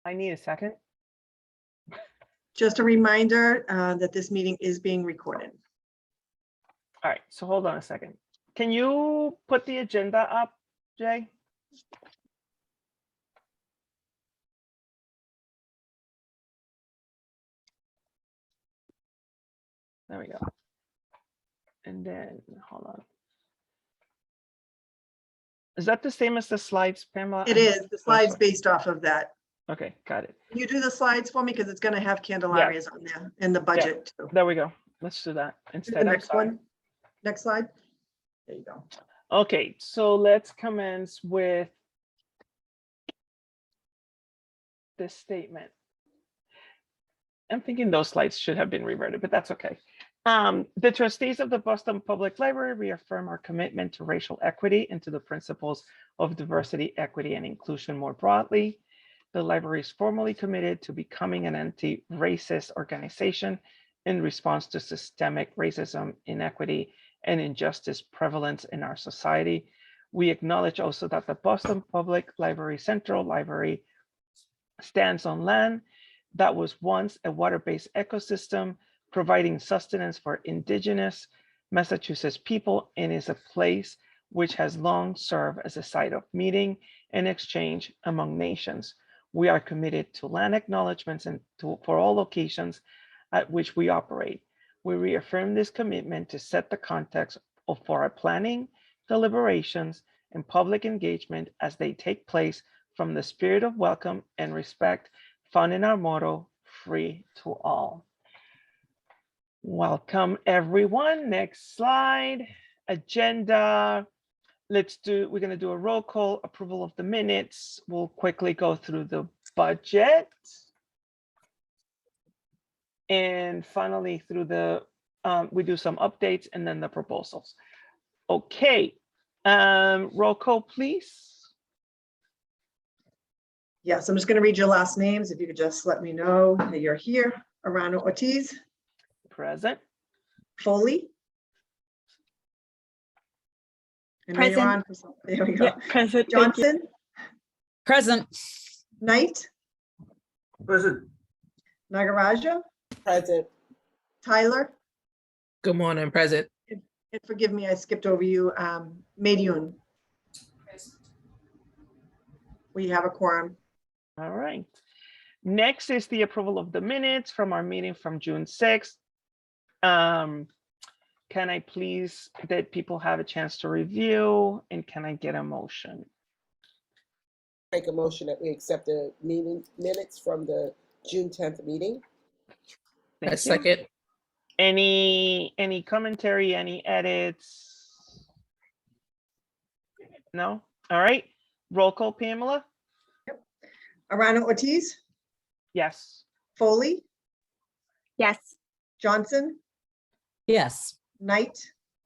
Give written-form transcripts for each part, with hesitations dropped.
I need a second. Just a reminder that this meeting is being recorded. All right, so hold on a second. Can you put the agenda up, Jay? There we go. And then, hold on. Is that the same as the slides, Pamela? It is, the slides sorry. based off of that. Okay, got it. Can you do the slides for me? Because it's going to have Candelaria's on there in the budget too. There we go. Let's do that Do instead. the I'm next sorry. one. Next slide. There you go. Okay, so let's commence with this statement. I'm thinking those slides should have been reverted, but that's okay. The trustees of the Boston Public Library reaffirm our commitment to racial equity and to the principles of diversity, equity, and inclusion more broadly. The library is formally committed to becoming an anti-racist organization in response to systemic racism, inequity, and injustice prevalent in our society. We acknowledge also that the Boston Public Library Central Library stands on land that was once a water-based ecosystem, providing sustenance for indigenous Massachusetts people, and is a place which has long served as a site of meeting and exchange among nations. We are committed to land acknowledgements and for all locations at which we operate. We reaffirm this commitment to set the context for our planning, deliberations, and public engagement as they take place from the spirit of welcome and respect found in our motto, free to all. Welcome, everyone. Next slide. Agenda. We're going to do a roll call, approval of the minutes. We'll quickly go through the budget. And finally, through the, we do some updates and then the proposals. Okay, roll call, please. Yes, I'm just going to read your last names. If you could just let me know that you're here. Arano Ortiz. Present. Foley. I know you're on. There we go. Yeah, present. Johnson. Present. Knight. Present. Nagaraja. Present. Tyler. Good morning, present. And forgive me, I skipped over you. Mediun. We have a quorum. All right. Next is the approval of the minutes from our meeting from June 6th. Can I please, that people have a chance to review, and can I get a motion? Make a motion that we accept the meeting minutes from the June 10th meeting. Thank A you. second. Any commentary, any edits? No? All right. Roll call, Pamela? Arano Ortiz. Yes. Foley. Yes. Johnson. Yes. Knight.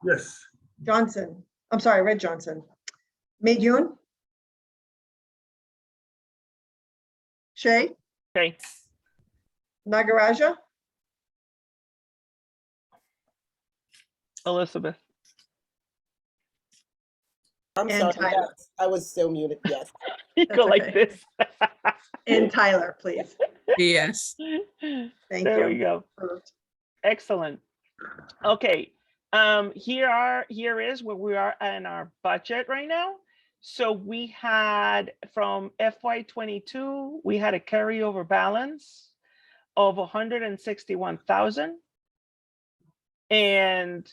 Yes. Johnson. I'm sorry, Red Johnson. Mediun. Shay. Okay. Nagaraja. Elizabeth. I'm And sorry, Tyler. yes, I was still muted, yes. You That's go like okay. this. And Tyler, please. Yes. Thank There you. we go. Approved. Excellent. Okay. Here is where we are in our budget right now. So we had from FY22, we had a carryover balance of 161,000 and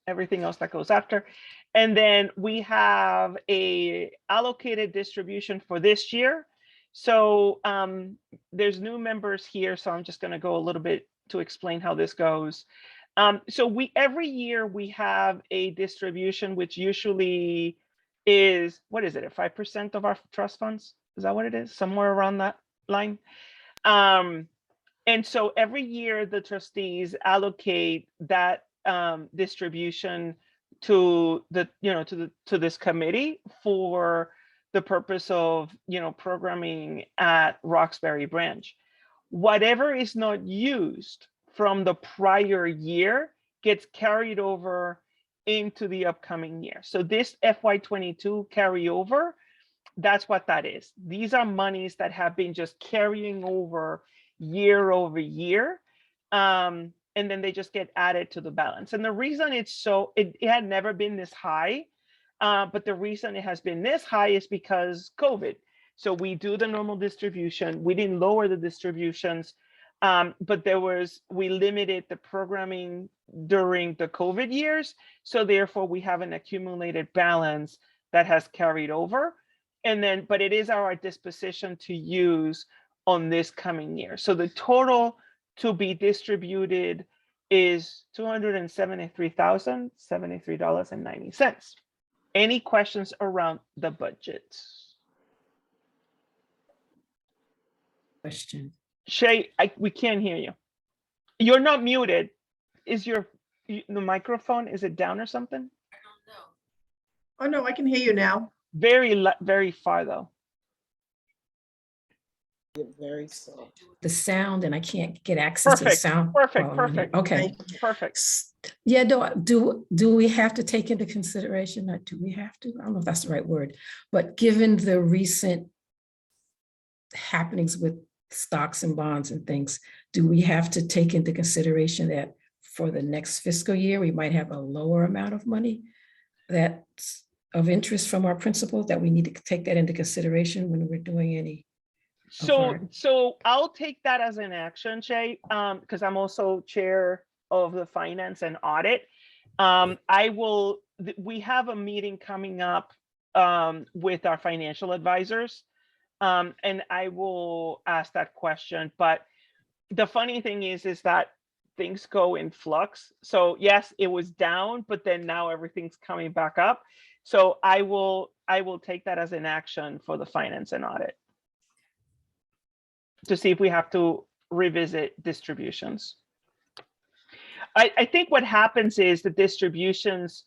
everything else that goes after. And then we have a allocated distribution for this year. So there's new members here, so I'm just going to go a little bit to explain how this goes. So every year we have a distribution, which usually is, what is it, a 5% of our trust funds? Is that what it is? Somewhere around that line. And so every year the trustees allocate that distribution to the, to this committee for the purpose of, programming at Roxbury branch. Whatever is not used from the prior year gets carried over into the upcoming year. So this FY22 carryover That's what that is. These are monies that have been just carrying over year. And then they just get added to the balance. And the reason it had never been this high, but the reason it has been this high is because COVID. So we do the normal distribution. We didn't lower the distributions, but we limited the programming during the COVID years. So therefore we have an accumulated balance that has carried over. But it is our disposition to use on this coming year. So the total to be distributed is $273,073.90. Any questions around the budget? Question. Shay, we can't hear you. You're not muted. Is the microphone, is it down or something? Oh, no, I can hear you now. Very far though. You're very soft. The sound, and I can't get access to the sound. Perfect. Okay. Perfect. Yeah, do we have to take into consideration, or do we have to? I don't know if that's the right word, but given the recent happenings with stocks and bonds and things, do we have to take into consideration that for the next fiscal year, we might have a lower amount of money that's of interest from our principals, that we need to take that into consideration when we're doing any? So I'll take that as an action, Shay, because I'm also chair of the finance and audit. We have a meeting coming up with our financial advisors, and I will ask that question. But the funny thing is that things go in flux. So yes, it was down, but then now everything's coming back up. So I will take that as an action for the finance and audit to see if we have to revisit distributions. I think what happens is the distributions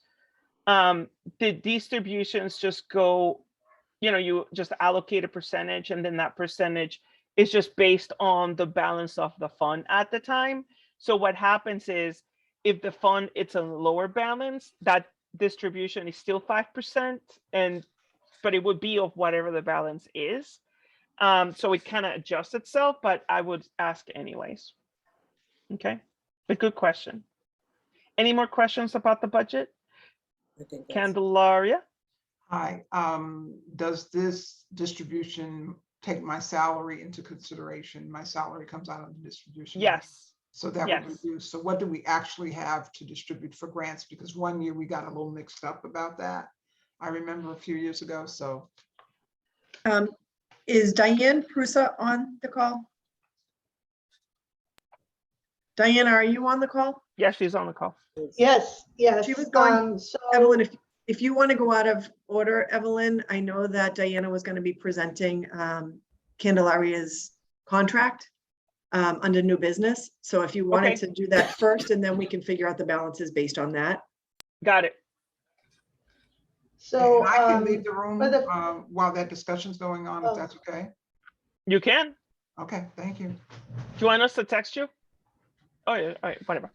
just go, you just allocate a percentage, and then that percentage is just based on the balance of the fund at the time. So what happens is if the fund, it's a lower balance, that distribution is still 5%, but it would be of whatever the balance is. So it kind of adjusts itself, but I would ask anyways. Okay, a good question. Any more questions about the budget? I think that's- Candelaria? Hi, does this distribution take my salary into consideration? My salary comes out of the distribution. Yes. So that Yes. would reduce. So what do we actually have to distribute for grants? Because one year we got a little mixed up about that. I remember a few years ago, so. Is Diane Prusa on the call? Diana, are you on the call? Yes, she's on the call. Yes, yes. She was going- So, Evelyn, if you want to go out of order, Evelyn, I know that Diana was going to be presenting Candelaria's contract under new business. So if you wanted Okay. to do that first, and then we can figure out the balances based on that. Got it. so, And I can leave the room for the- while that discussion's going on, if Oh. that's okay. You can. Okay, thank you. Do you want us to text you? Oh yeah, all right, whatever.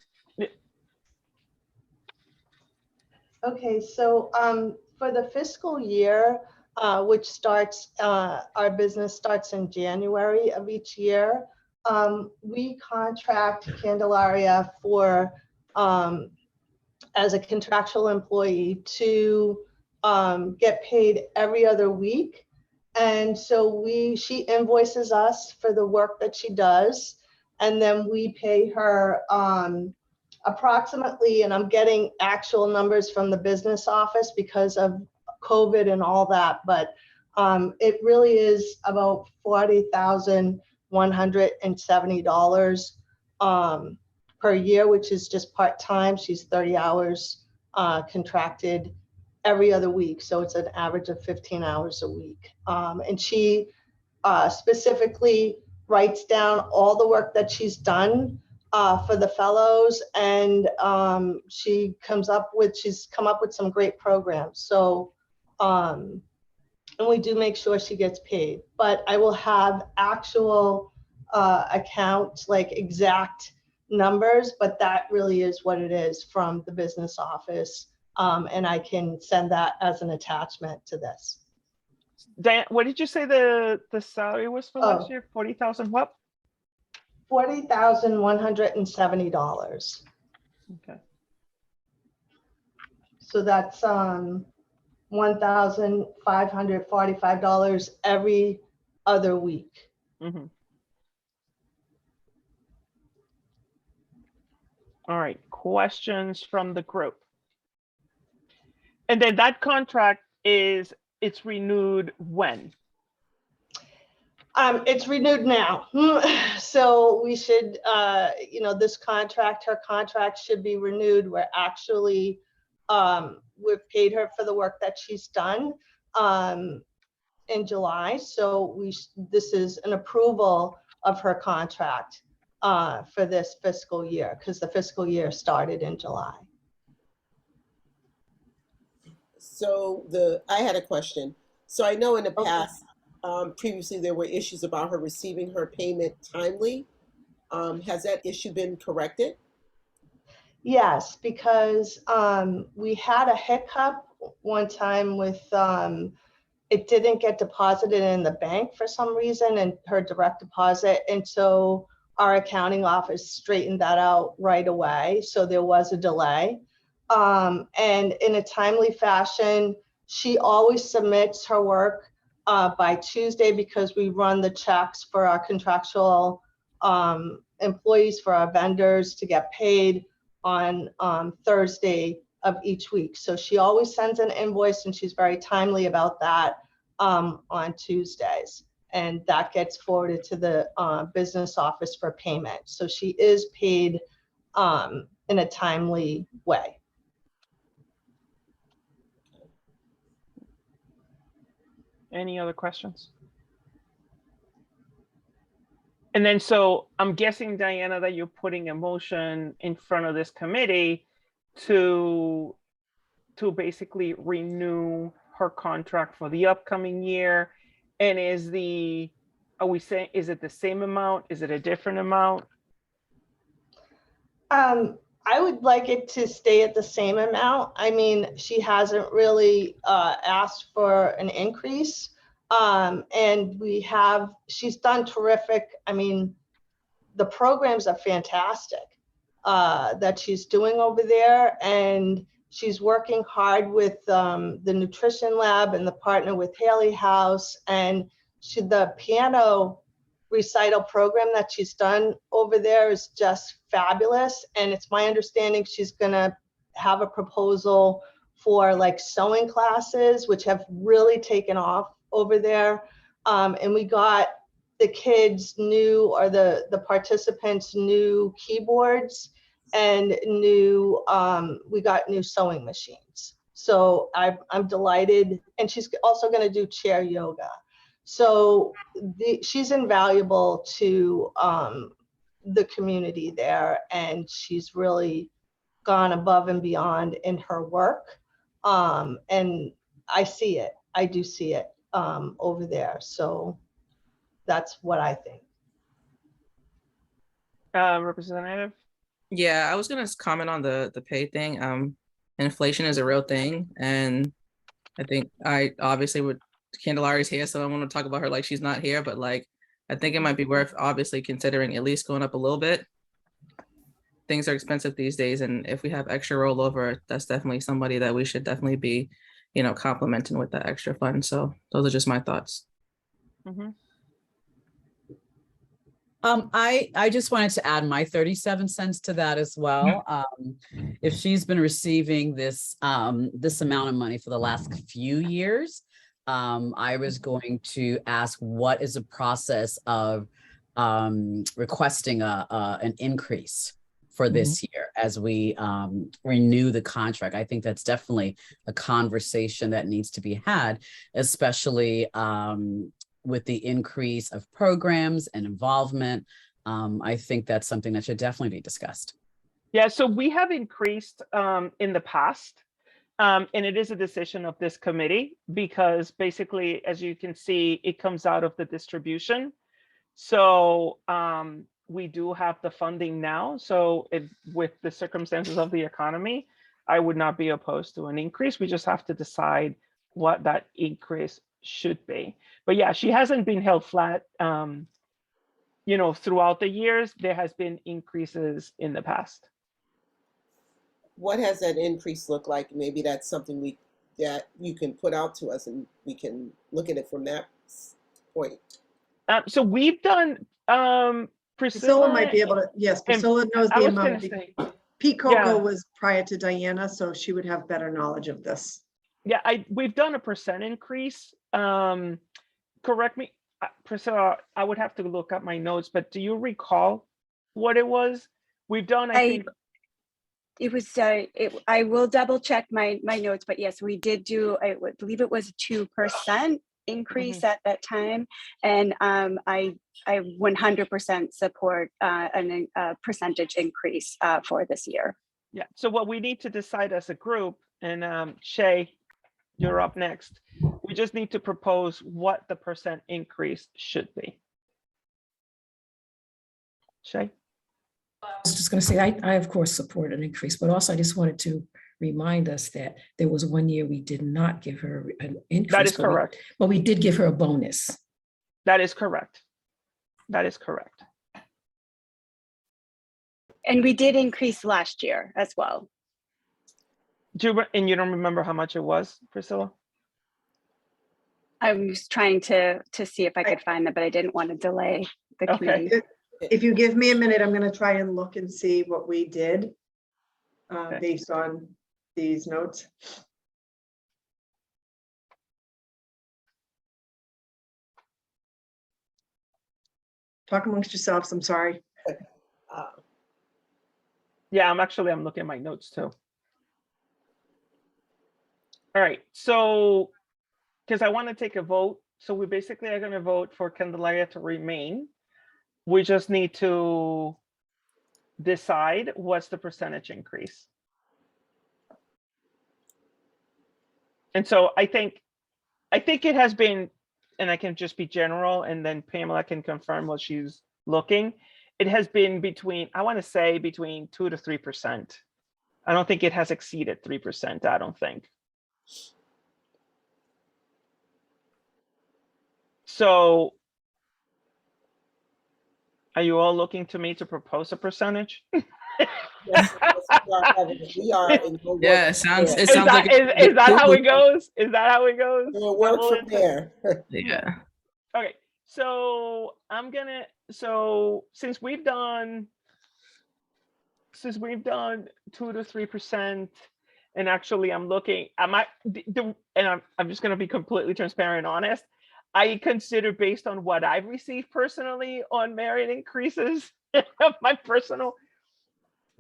okay, so for the fiscal year, which starts, our business starts in January of each year, we contract Candelaria for, as a contractual employee to get paid every other week. And so she invoices us for the work that she does. And then we pay her approximately, and I'm getting actual numbers from the business office because of COVID and all that, but it really is about $40,170 per year, which is just part-time. She's 30 hours contracted every other week. So it's an average of 15 hours a week. And she specifically writes down all the work that she's done for the fellows, and she's come up with some great programs. So, and we do make sure she gets paid, but I will have actual accounts, like exact numbers, but that really is what it is from the business office. And I can send that as an attachment to this. Diane, what did you say the salary was for last Oh. year? 40,000 what? $40,170. Okay. So that's $1,545 every other week. Mhm. All right, questions from the group? And then that contract it's renewed when? It's renewed now. So we should, this contract, her contract should be renewed. We're actually, we've paid her for the work that she's done in July. So this is an approval of her contract for this fiscal year, because the fiscal year started in July. So I had a question. So I know in the Okay. past, previously there were issues about her receiving her payment timely. Has that issue been corrected? Yes, because we had a hiccup one time with it didn't get deposited in the bank for some reason, and her direct deposit. And so our accounting office straightened that out right away. So there was a delay. And in a timely fashion, she always submits her work by Tuesday, because we run the checks for our contractual employees, for our vendors to get paid on Thursday of each week. So she always sends an invoice, and she's very timely about that on Tuesdays. And that gets forwarded to the business office for payment. So she is paid in a timely way. Any other questions? And then, so I'm guessing, Diana, that you're putting a motion in front of this committee to basically renew her contract for the upcoming year. And are we saying, is it the same amount? Is it a different amount? I would like it to stay at the same amount. I mean, she hasn't really asked for an increase. And she's done terrific. I mean, the programs are fantastic that she's doing over there. And she's working hard with the nutrition lab and the partner with Haley House. And the piano recital program that she's done over there is just fabulous. And it's my understanding she's gonna have a proposal for like sewing classes, which have really taken off over there. And we got the kids new, or the participants new keyboards, and we got new sewing machines. So I'm delighted. And she's also gonna do chair yoga. So she's invaluable to the community there, and she's really gone above and beyond in her work. And I see it. I do see it over there. So that's what I think. Representative? Yeah, I was gonna comment on the pay thing. Inflation is a real thing, and I think I obviously would. Candelari's here, so I want to talk about her like she's not here, but like I think it might be worth obviously considering at least going up a little bit. Things are expensive these days, and if we have extra rollover, that's definitely somebody that we should definitely be, complimenting with that extra fund. So those are just my thoughts. Mm-hmm. I just wanted to add my 37 cents to that as well. If she's been receiving this amount of money for the last few years, I was going to ask, what is the process of requesting an increase for this year as we renew the contract? I think that's definitely a conversation that needs to be had, especially with the increase of programs and involvement. I think that's something that should definitely be discussed. Yeah, so we have increased in the past. And it is a decision of this committee, because basically, as you can see, it comes out of the distribution. So we do have the funding now. So with the circumstances of the economy, I would not be opposed to an increase. We just have to decide what that increase should be. But yeah, she hasn't been held flat. You know, throughout the years, there has been increases in the past. What has that increase looked like? Maybe that's something that you can put out to us and we can look at it from that point. So we've done Priscilla might be able to, yes, and Priscilla knows I the was amount. gonna say, Pete Coco yeah. was prior to Diana, so she would have better knowledge of this. yeah, we've done a percent increase. Correct me, Priscilla, I would have to look up my notes, but do you recall what it was? We've done, I think, It was, I will double check my notes, but yes, we did do, I would believe it was 2% increase at that time. And I 100% support a percentage increase for this year. yeah. So what we need to decide as a group, and Shay, you're up next. We just need to propose what the percent increase should be. Shay? I was just going to say, I of course support an increase, but also I just wanted to remind us that there was one year we did not give her an increase. That is correct. But we did give her a bonus. That is correct. That is correct. And we did increase last year as well. And you don't remember how much it was, Priscilla? I was trying to see if I could find that, but I didn't want to delay the Okay. committee. If you give me a minute, I'm gonna try and look and see what we did Okay. based on these notes. Talk amongst yourselves, I'm sorry. Yeah, I'm looking at my notes too. All right, so because I want to take a vote, so we basically are going to vote for Candelaria to remain. We just need to decide what's the percentage increase. And so I think it has been, and I can just be general, and then Pamela can confirm what she's looking. It has been between, I want to say between 2 to 3%. I don't think it has exceeded 3%. I don't think. So are you all looking to me to propose a percentage? Yes, we are in no Yeah, work it sounds from there. it sounds like Is that how it goes? Is that how it goes? We'll work from there. yeah. Okay, so since we've done 2 to 3%, and actually I'm looking, I'm just gonna be completely transparent and honest. I consider, based on what I've received personally on merit increases of my personal,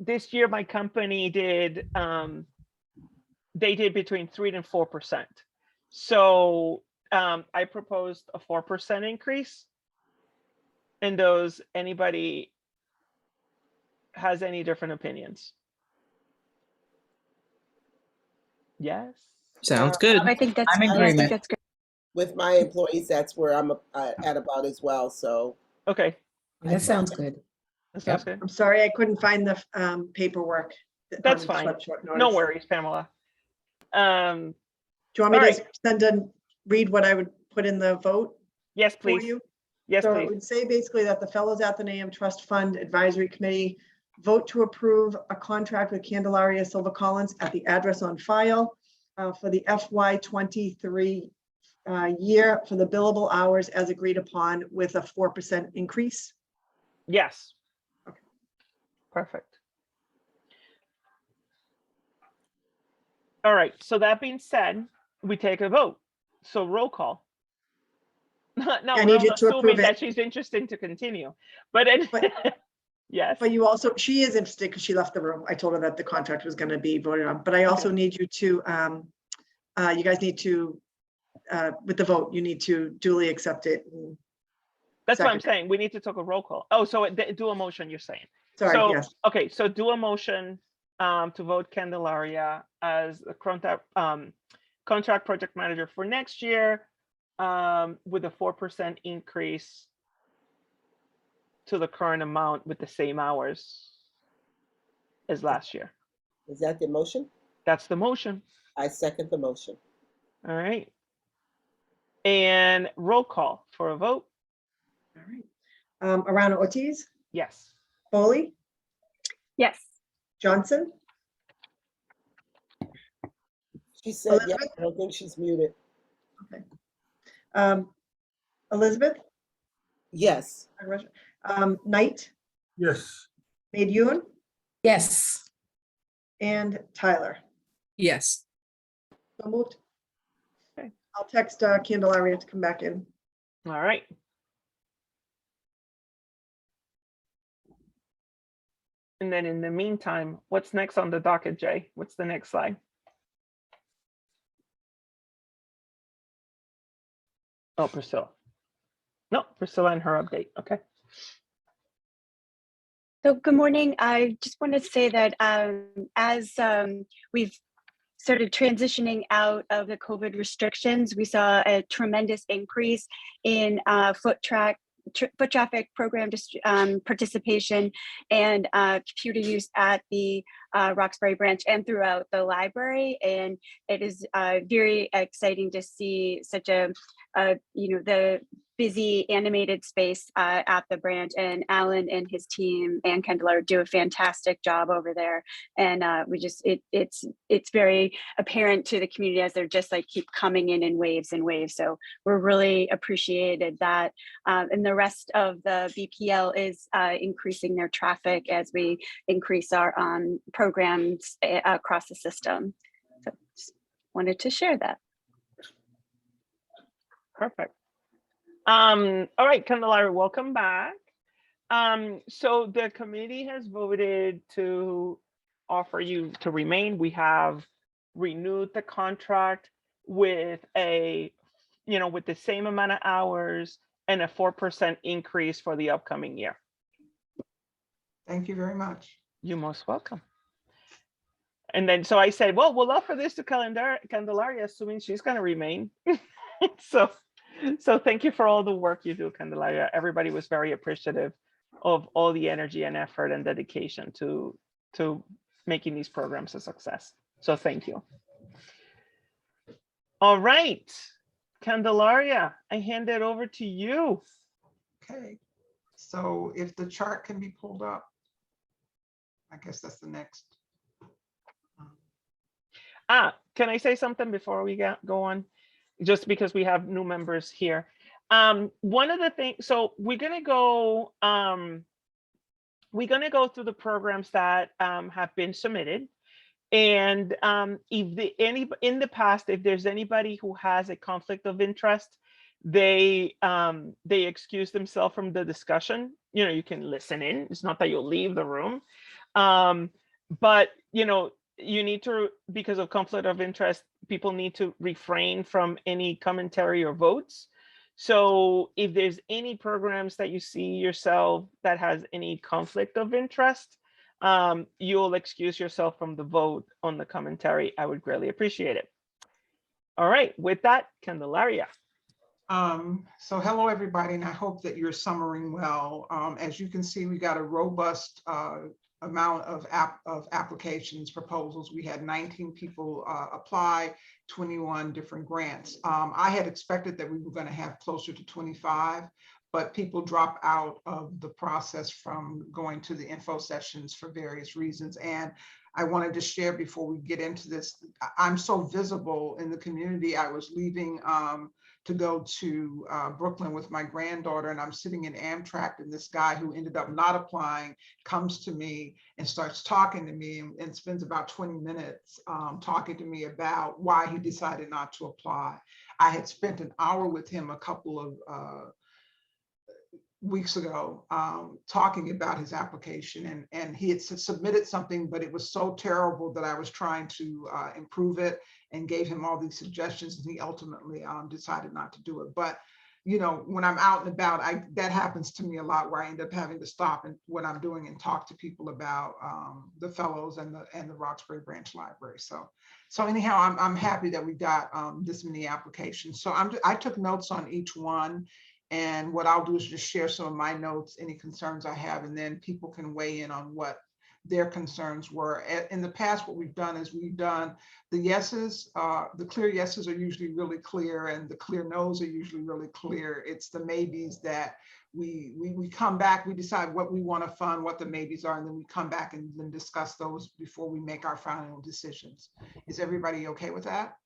this year my company did, they did between 3 and 4%. So I proposed a 4% increase. And anybody has any different opinions? Yes. Sounds good. I think that's, I'm in I agreement. think that's great. With my employees, that's where I'm at about as well, so. Okay, That sounds good. that sounds Yep. good. I'm sorry, I couldn't find the paperwork. That's on fine. short No notice. worries, Pamela. Do you want me all to read what I would put in the vote Yes, for please. you? Yes, So it please. would say basically that the Fellows Athenaeum Trust Fund Advisory Committee vote to approve a contract with Candelaria Silva Collins at the address on file for the FY23 year for the billable hours as agreed upon with a 4% increase. Yes. Okay. Perfect. All right, so that being said, we take a vote. So roll call. No, I we're need you to assuming approve that it. she's interested to continue, but yes. But you also, she is interested because she left the room. I told her that the contract was going to be voted on, but I also need you to, you guys need to, with the vote, you need to duly accept it. That's what I'm second. saying. We need to take a roll call. Oh, so do a motion, you're saying. Sorry, So, yes. okay, so do a motion to vote Candelaria as a contract project manager for next year with a 4% increase to the current amount with the same hours as last year. Is that the motion? That's the motion. I second the motion. All right. And roll call for a vote. All right. Arana Ortiz, Yes. Foley, Yes. Johnson, She said, yeah, Elizabeth? I don't think she's muted. Elizabeth, Yes. Knight, Yes. Mayhew, Yes. and Tyler. Yes. So moved. Okay. I'll text Candelaria to come back in. All right. And then in the meantime, what's next on the docket, Jay? What's the next slide? Oh, Priscilla. No, Priscilla and her update. Okay. So good morning. I just want to say that as we've started transitioning out of the COVID restrictions, we saw a tremendous increase in foot traffic program participation and computer use at the Roxbury branch and throughout the library. And it is very exciting to see such a, the busy animated space at the branch, and Alan and his team and Kendall do a fantastic job over there. And we just, it's very apparent to the community as they're just like keep coming in waves and waves. So we're really appreciated that. And the rest of the BPL is increasing their traffic as we increase our programs across the system. So just wanted to share that. Perfect. All right, Candelaria, welcome back. So the committee has voted to offer you to remain. We have renewed the contract with with the same amount of hours and a 4% increase for the upcoming year. Thank you very much. You're most welcome. And then, so I said, well, we'll offer this to Candelaria, assuming she's going to remain. So thank you for all the work you do, Candelaria. Everybody was very appreciative of all the energy and effort and dedication to making these programs a success. So thank you. All right, Candelaria, I hand it over to you. Okay, so if the chart can be pulled up, I guess that's the next. Can I say something before we go on? Just because we have new members here. One of the things, so we're gonna go through the programs that have been submitted. And in the past, if there's anybody who has a conflict of interest, they excuse themselves from the discussion. You can listen in. It's not that you'll leave the room, but you need to, because of conflict of interest, people need to refrain from any commentary or votes. So if there's any programs that you see yourself that has any conflict of interest, you'll excuse yourself from the vote on the commentary. I would greatly appreciate it. All right, with that, Candelaria. So hello, everybody, and I hope that you're summering well. As you can see, we got a robust amount of applications, proposals. We had 19 people apply, 21 different grants. I had expected that we were going to have closer to 25, but people drop out of the process from going to the info sessions for various reasons. And I wanted to share before we get into this, I'm so visible in the community. I was leaving to go to Brooklyn with my granddaughter, and I'm sitting in Amtrak, and this guy who ended up not applying comes to me and starts talking to me and spends about 20 minutes talking to me about why he decided not to apply. I had spent an hour with him a couple of weeks ago talking about his application, and he had submitted something, but it was so terrible that I was trying to improve it and gave him all these suggestions, and he ultimately decided not to do it. But when I'm out and about, that happens to me a lot, where I end up having to stop and what I'm doing and talk to people about the fellows and the Roxbury Branch Library. So anyhow, I'm happy that we got this many applications. So I took notes on each one. And what I'll do is just share some of my notes, any concerns I have, and then people can weigh in on what their concerns were. In the past, what we've done is we've done the yeses, the clear yeses are usually really clear, and the clear nos are usually really clear. It's the maybes that we come back, we decide what we want to fund, what the maybes are, and then we come back and then discuss those before we make our final decisions. Is everybody okay with that?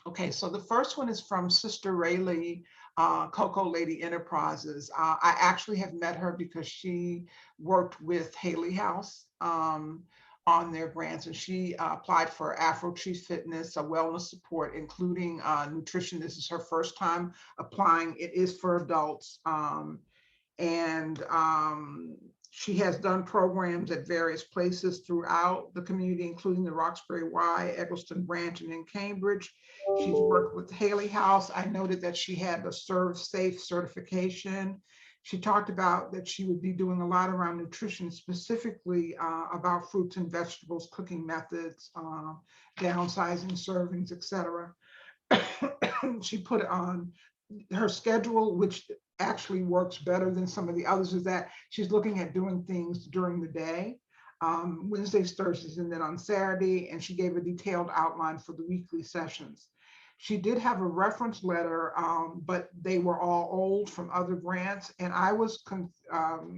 Okay, so the first one is from Sister Rayleigh, Cocoa Lady Enterprises. I actually have met her because she worked with Haley House on their grants, and she applied for Afro Chief Fitness, a wellness support, including nutrition. This is her first time applying. It is for adults. She has done programs at various places throughout the community, including the Roxbury Y, Eggleston Branch, and in Cambridge. She's worked with Haley House. I noted that she had the Serve Safe certification. She talked about that she would be doing a lot around nutrition, specifically about fruits and vegetables, cooking methods, downsizing servings, etc. She put on her schedule, which actually works better than some of the others, is that she's looking at doing things during the day, Wednesdays, Thursdays, and then on Saturday, and she gave a detailed outline for the weekly sessions. She did have a reference letter, but they were all old from other grants, and I was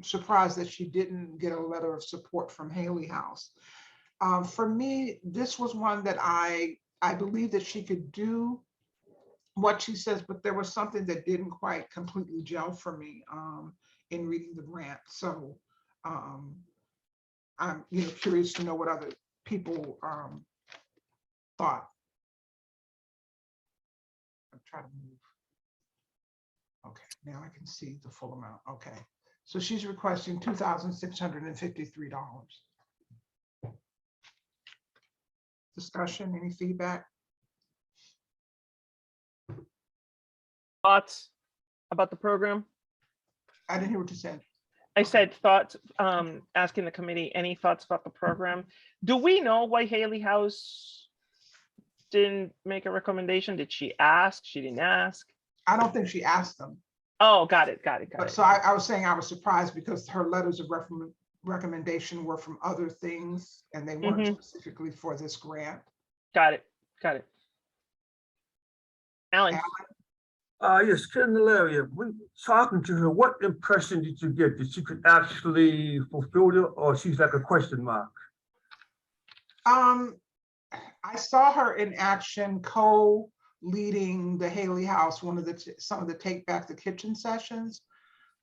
surprised that she didn't get a letter of support from Haley House. For me, this was one that I believe that she could do what she says, but there was something that didn't quite completely gel for me in reading the grant. So I'm curious to know what other people thought. I'm trying to move. Okay, now I can see the full amount. Okay, so she's requesting $2,653. Discussion, any feedback? Thoughts about the program? I didn't hear what you said. I said thoughts, asking the committee, any thoughts about the program? Do we know why Haley House didn't make a recommendation? Did she ask? She didn't ask? I don't think she asked them. Oh, got it. But so I was saying I was surprised because her letters of recommendation were from other things and they weren't specifically for this grant. Got it. Alan. Yes, Candelaria, when talking to her, what impression did you get? That she could actually fulfill it, or she's like a question mark? I saw her in action co-leading the Haley House, some of the Take Back the Kitchen sessions.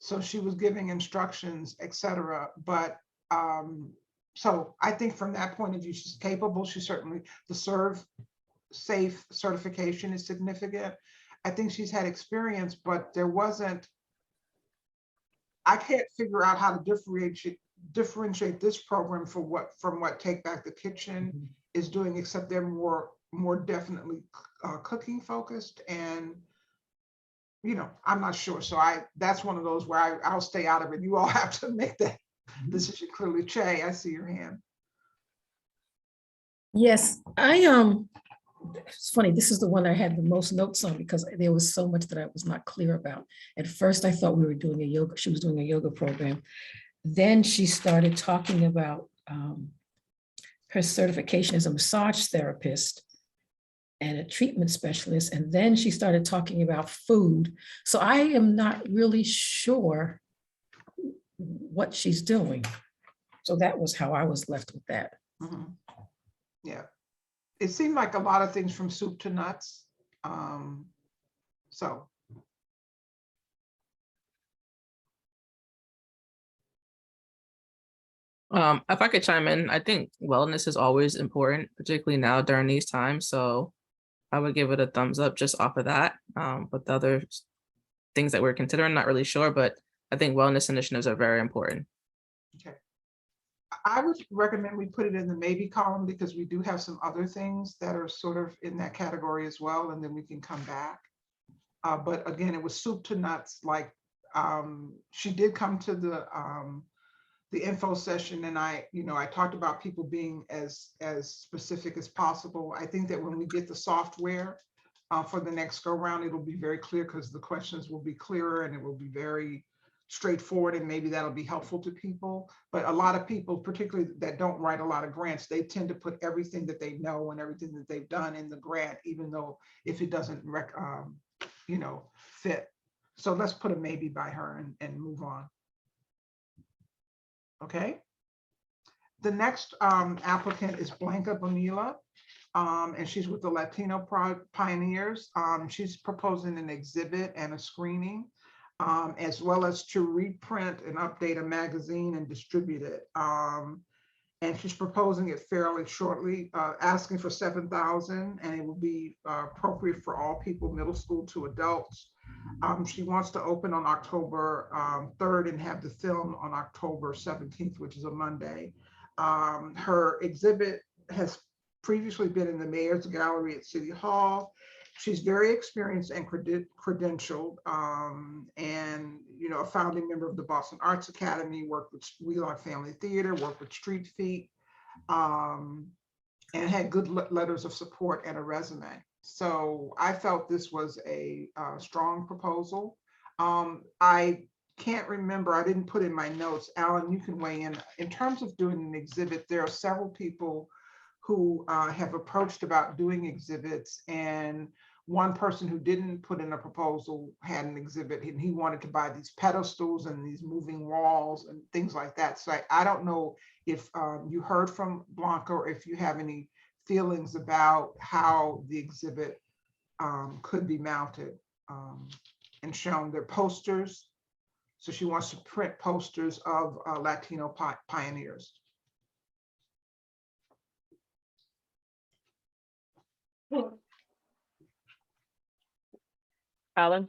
So she was giving instructions, etc. But so I think from that point of view, she's capable. She certainly, the Serve Safe certification is significant. I think she's had experience, but there wasn't, I can't figure out how to differentiate this program from what Take Back the Kitchen is doing, except they're more definitely cooking focused, and I'm not sure. So that's one of those where I'll stay out of it. You all have to make that decision clearly. Che, I see your hand. Yes, it's funny, this is the one I had the most notes on because there was so much that I was not clear about. At first, I thought she was doing a yoga program. Then she started talking about her certification as a massage therapist and a treatment specialist. And then she started talking about food. So I am not really sure what she's doing. So that was how I was left with that. Yeah. It seemed like a lot of things from soup to nuts. So. If I could chime in, I think wellness is always important, particularly now during these times. So I would give it a thumbs up just off of that. But the other things that we're considering, not really sure, but I think wellness initiatives are very important. Okay. I would recommend we put it in the maybe column because we do have some other things that are sort of in that category as well, and then we can come back. But again, it was soup to nuts. Like she did come to the info session, and I talked about people being as specific as possible. I think that when we get the software for the next go round, it'll be very clear because the questions will be clearer and it will be very straightforward, and maybe that'll be helpful to people. But a lot of people, particularly that don't write a lot of grants, they tend to put everything that they know and everything that they've done in the grant, even though if it doesn't fit. So let's put a maybe by her and move on. Okay. The next applicant is Blanca Bonilla, and she's with the Latino Pioneers. She's proposing an exhibit and a screening, as well as to reprint and update a magazine and distribute it. And she's proposing it fairly shortly, asking for $7,000, and it will be appropriate for all people, middle school to adults. She wants to open on October 3rd and have the film on October 17th, which is a Monday. Her exhibit has previously been in the Mayor's Gallery at City Hall. She's very experienced and credentialed, and a founding member of the Boston Arts Academy, worked with Wheelock Family Theater, worked with Street Feet, and had good letters of support and a resume. So I felt this was a strong proposal. I can't remember, I didn't put in my notes. Alan, you can weigh in. In terms of doing an exhibit, there are several people who have approached about doing exhibits, and one person who didn't put in a proposal had an exhibit, and he wanted to buy these pedestals and these moving walls and things like that. So I don't know if you heard from Blanca, or if you have any feelings about how the exhibit could be mounted and shown. Their posters. So she wants to print posters of Latino pioneers. Alan?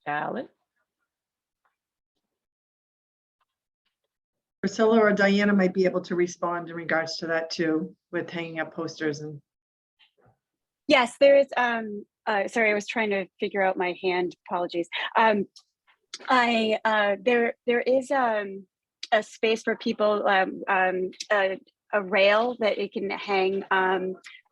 Alan? Priscilla or Diana might be able to respond in regards to that too, with hanging up posters and. Yes, there is, sorry, I was trying to figure out my hand, apologies. There is a space for people, a rail that it can hang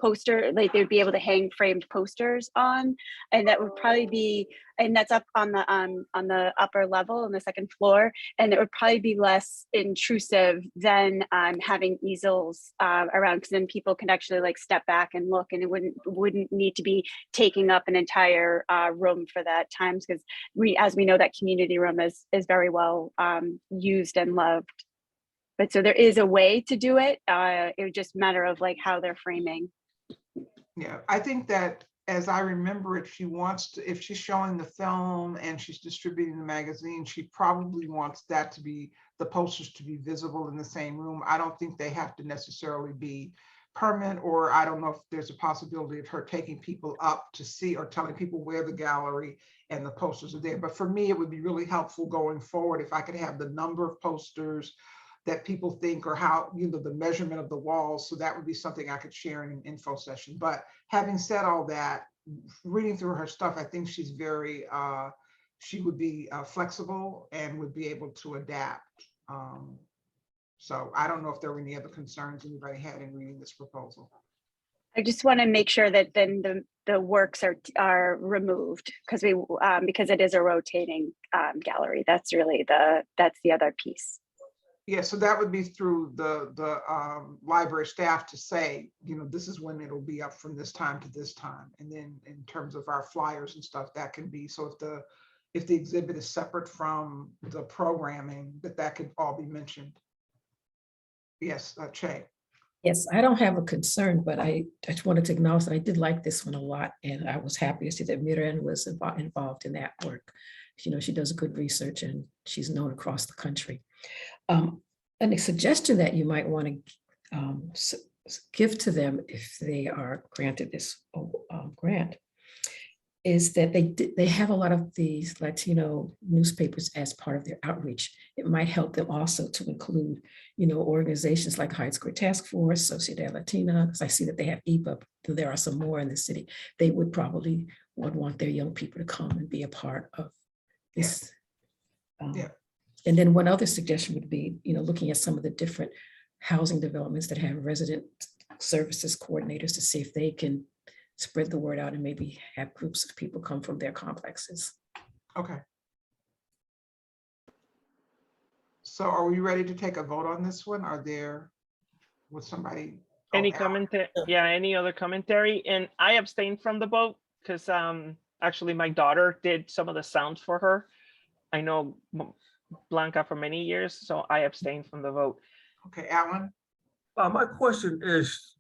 poster, like they'd be able to hang framed posters on, and that would probably be, and that's up on the upper level on the second floor, and it would probably be less intrusive than having easels around, because then people can actually like step back and look, and it wouldn't need to be taking up an entire room for that times, because as we know, that community room is very well used and loved. But so there is a way to do it. It would just matter of like how they're framing. Yeah, I think that as I remember it, she wants to, if she's showing the film and she's distributing the magazine, she probably wants that to be, the posters to be visible in the same room. I don't think they have to necessarily be permanent, or I don't know if there's a possibility of her taking people up to see, or telling people where the gallery and the posters are there. But for me, it would be really helpful going forward if I could have the number of posters that people think, or how, the measurement of the walls. So that would be something I could share in an info session. But having said all that, reading through her stuff, I think she's very, she would be flexible and would be able to adapt. So I don't know if there were any other concerns anybody had in reading this proposal. I just want to make sure that then the works are removed, because it is a rotating gallery. That's really that's the other piece. Yeah, so that would be through the library staff to say, this is when it'll be up from this time to this time. And then in terms of our flyers and stuff, that can be, so if the exhibit is separate from the programming, that could all be mentioned. Yes, Che. Yes, I don't have a concern, but I just wanted to acknowledge that I did like this one a lot, and I was happy to see that Miriam was involved in that work. She does good research, and she's known across the country. And a suggestion that you might want to give to them if they are granted this grant is that they have a lot of these Latino newspapers as part of their outreach. It might help them also to include, organizations like High School Task Force, Sociedad Latina, because I see that they have EBUB. There are some more in the city. They would probably want their young people to come and be a part of this. Yeah. And then one other suggestion would be, looking at some of the different housing developments that have resident services coordinators to see if they can spread the word out and maybe have groups of people come from their complexes. Okay. So are we ready to take a vote on this one? Would somebody? Any Alan. commentary? Yeah, any other commentary? And I abstained from the vote because actually my daughter did some of the sounds for her. I know Blanca for many years, so I abstained from the vote. Okay, Alan? My question is,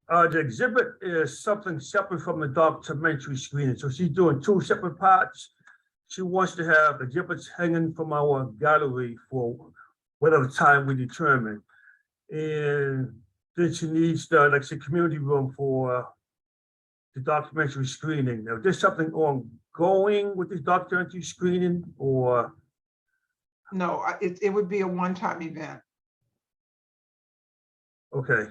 the exhibit is something separate from the documentary screening. So she's doing two separate parts. She wants to have exhibits hanging from our gallery for whatever time we determine. And then she needs the, like, the community room for the documentary screening. Now, is there something ongoing with this documentary screening, or? No, it would be a one-time event. Okay.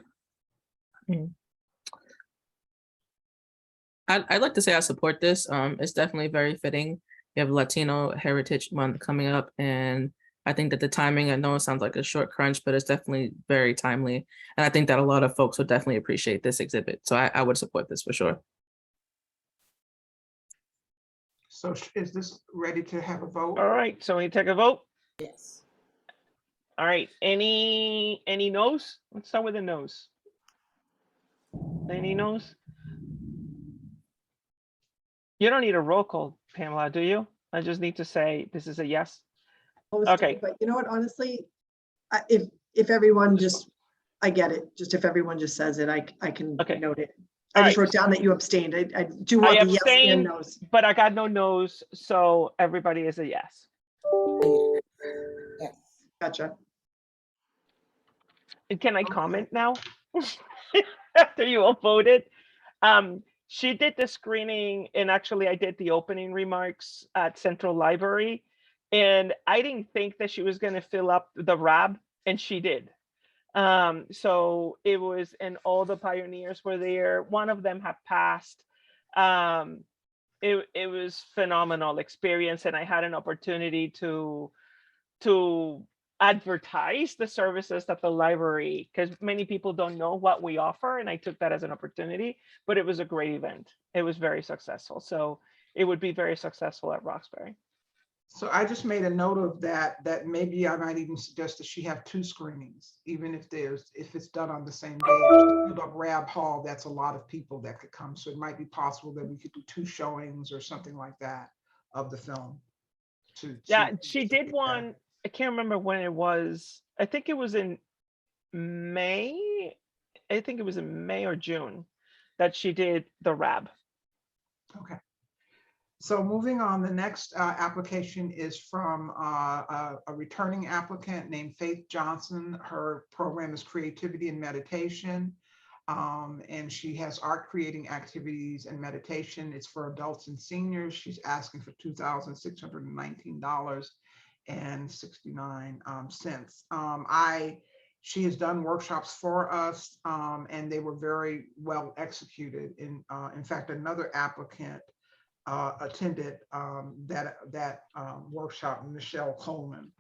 I'd like to say I support this. It's definitely very fitting. You have Latino Heritage Month coming up, and I think that the timing, I know it sounds like a short crunch, but it's definitely very timely. And I think that a lot of folks would definitely appreciate this exhibit. So I would support this for sure. So is this ready to have a vote? All right, so we take a vote. Yes. All right, any no's? Let's start with the no's. Any no's? You don't need a roll call, Pamela, do you? I just need to say this is a yes. Okay. But you know what, honestly, if everyone just, I get it. Just if everyone just says it, I can Okay. note it. All I just right. wrote down that you abstained. I do I want the yes and abstained, no's. but I got no no's, so everybody is a yes. Yes. Gotcha. And can I comment now? After you all voted? She did the screening, and actually I did the opening remarks at Central Library, and I didn't think that she was going to fill up the RAB, and she did. So it was, and all the pioneers were there. One of them had passed. It was phenomenal experience, and I had an opportunity to advertise the services that the library, because many people don't know what we offer, and I took that as an opportunity. But it was a great event. It was very successful, so it would be very successful at Roxbury. So I just made a note of that maybe I might even suggest that she have two screenings, even if it's done on the same day. If you Rab Hall, that's a lot of people that could come. So it might be possible that we could do two showings or something like that of the film. Yeah, she did one. I can't remember when it was. I think it was in May. I think it was in May or June that she did the RAB. Okay. So moving on, the next application is from a returning applicant named Faith Johnson. Her program is Creativity and Meditation. And she has art creating activities and meditation. It's for adults and seniors. She's asking for $2,619.69. She has done workshops for us, and they were very well executed. In fact, another applicant attended that workshop, Michelle Coleman.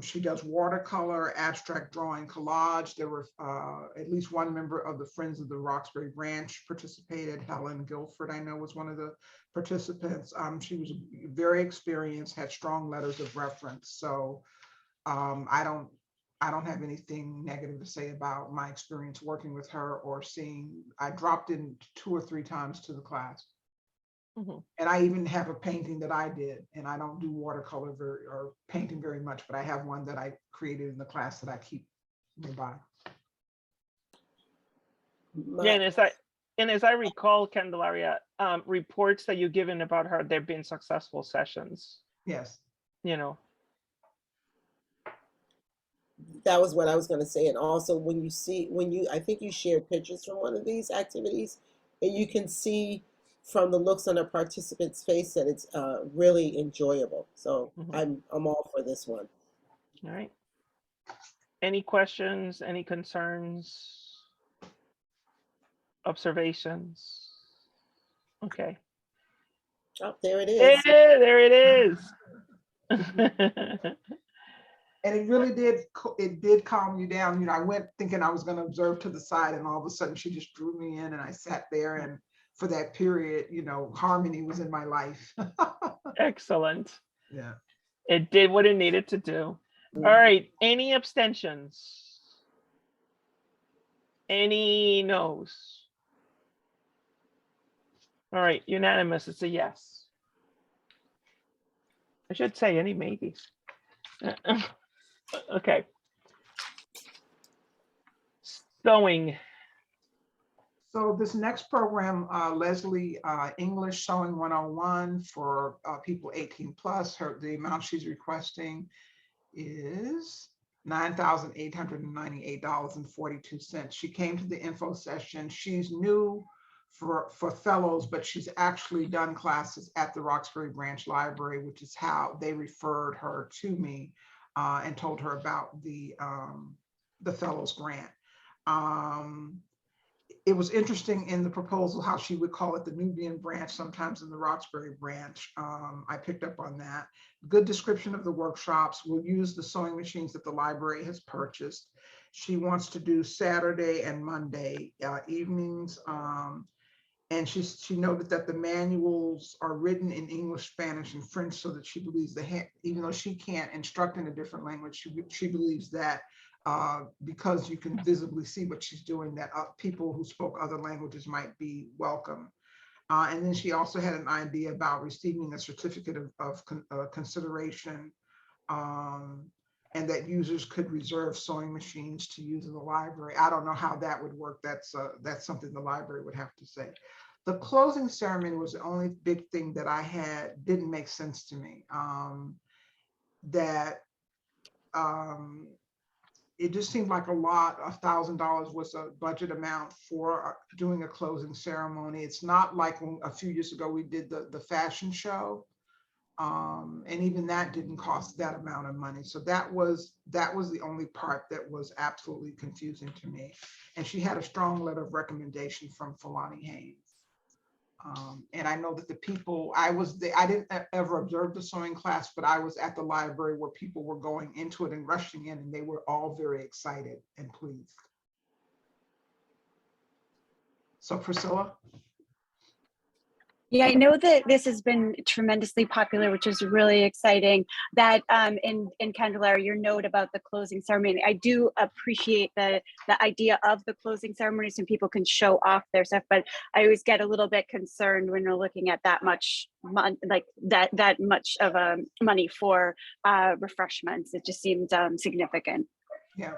She does watercolor, abstract drawing, collage. There were at least one member of the Friends of the Roxbury Branch participated. Helen Guilford, I know, was one of the participants. She was very experienced, had strong letters of reference. So I don't have anything negative to say about my experience working with her or seeing. I dropped in 2 or 3 times to the class. Mm-hmm. And I even have a painting that I did, and I don't do watercolor or painting very much, but I have one that I created in the class that I keep nearby. Yeah, and as I recall, Candelaria, reports that you've given about her, they've been successful sessions. Yes. You know. That was what I was going to say. And also I think you shared pictures from one of these activities, and you can see from the looks on the participants' face that it's really enjoyable. So I'm all for this one. All right. Any questions, any concerns, observations? Okay. Oh, there it is. Yeah, there it is. And it really did calm you down. You know, I went thinking I was going to observe to the side, and all of a sudden she just drew me in, and I sat there, and for that period, you know, Harmony was in my life. Excellent. Yeah. It did what it needed to do. Mhm. All right, any abstentions? Any no's? All right, unanimous, it's a yes. I should say any maybes. Okay. Sewing. So this next program, Leslie, English Sewing 101 for people 18 plus, the amount she's requesting is $9,898.42. She came to the info session. She's new for fellows, but she's actually done classes at the Roxbury Branch Library, which is how they referred her to me and told her about the fellows grant. It was interesting in the proposal how she would call it the Nubian branch, sometimes in the Roxbury branch. I picked up on that. Good description of the workshops. We'll use the sewing machines that the library has purchased. She wants to do Saturday and Monday evenings. And she noted that the manuals are written in English, Spanish, and French, so that she believes even though she can't instruct in a different language, she believes that because you can visibly see what she's doing, that people who spoke other languages might be welcome. And then she also had an idea about receiving a certificate of consideration, and that users could reserve sewing machines to use in the library. I don't know how that would work. That's something the library would have to say. The closing ceremony was the only big thing that I had didn't make sense to me. It just seemed like a lot. $1,000 was a budget amount for doing a closing ceremony. It's not like when a few years ago we did the fashion show. And even that didn't cost that amount of money. So that was the only part that was absolutely confusing to me. And she had a strong letter of recommendation from Fulani Haynes. And I know that the people, I didn't ever observe the sewing class, but I was at the library where people were going into it and rushing in, and they were all very excited and pleased. So Priscilla? Yeah, I know that this has been tremendously popular, which is really exciting. That in Candelaria, your note about the closing ceremony, I do appreciate the idea of the closing ceremony so people can show off their stuff. But I always get a little bit concerned when we're looking at that much that much of money for refreshments. It just seems significant. Yeah.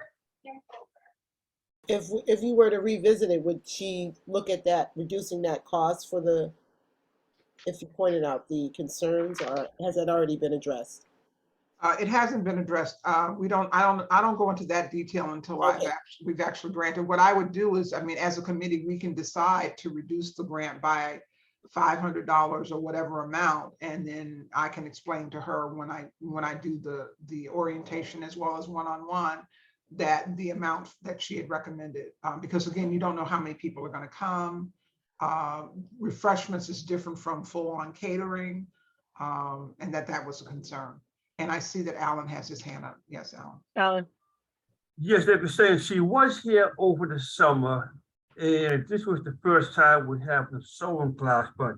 If you were to revisit it, would she look at that, reducing that cost for the, if you pointed out the concerns, or has that already been addressed? It hasn't been addressed. I don't go into that detail until Okay. we've actually granted. What I would do is, I mean, as a committee, we can decide to reduce the grant by $500 or whatever amount, and then I can explain to her when I do the orientation as well as one-on-one, that the amount that she had recommended, because again, you don't know how many people are going to come. Refreshments is different from full-on catering, and that was a concern. And I see that Alan has his hand up. Yes, Alan. Alan. Yes, they were saying she was here over the summer, and this was the first time we have the sewing class, but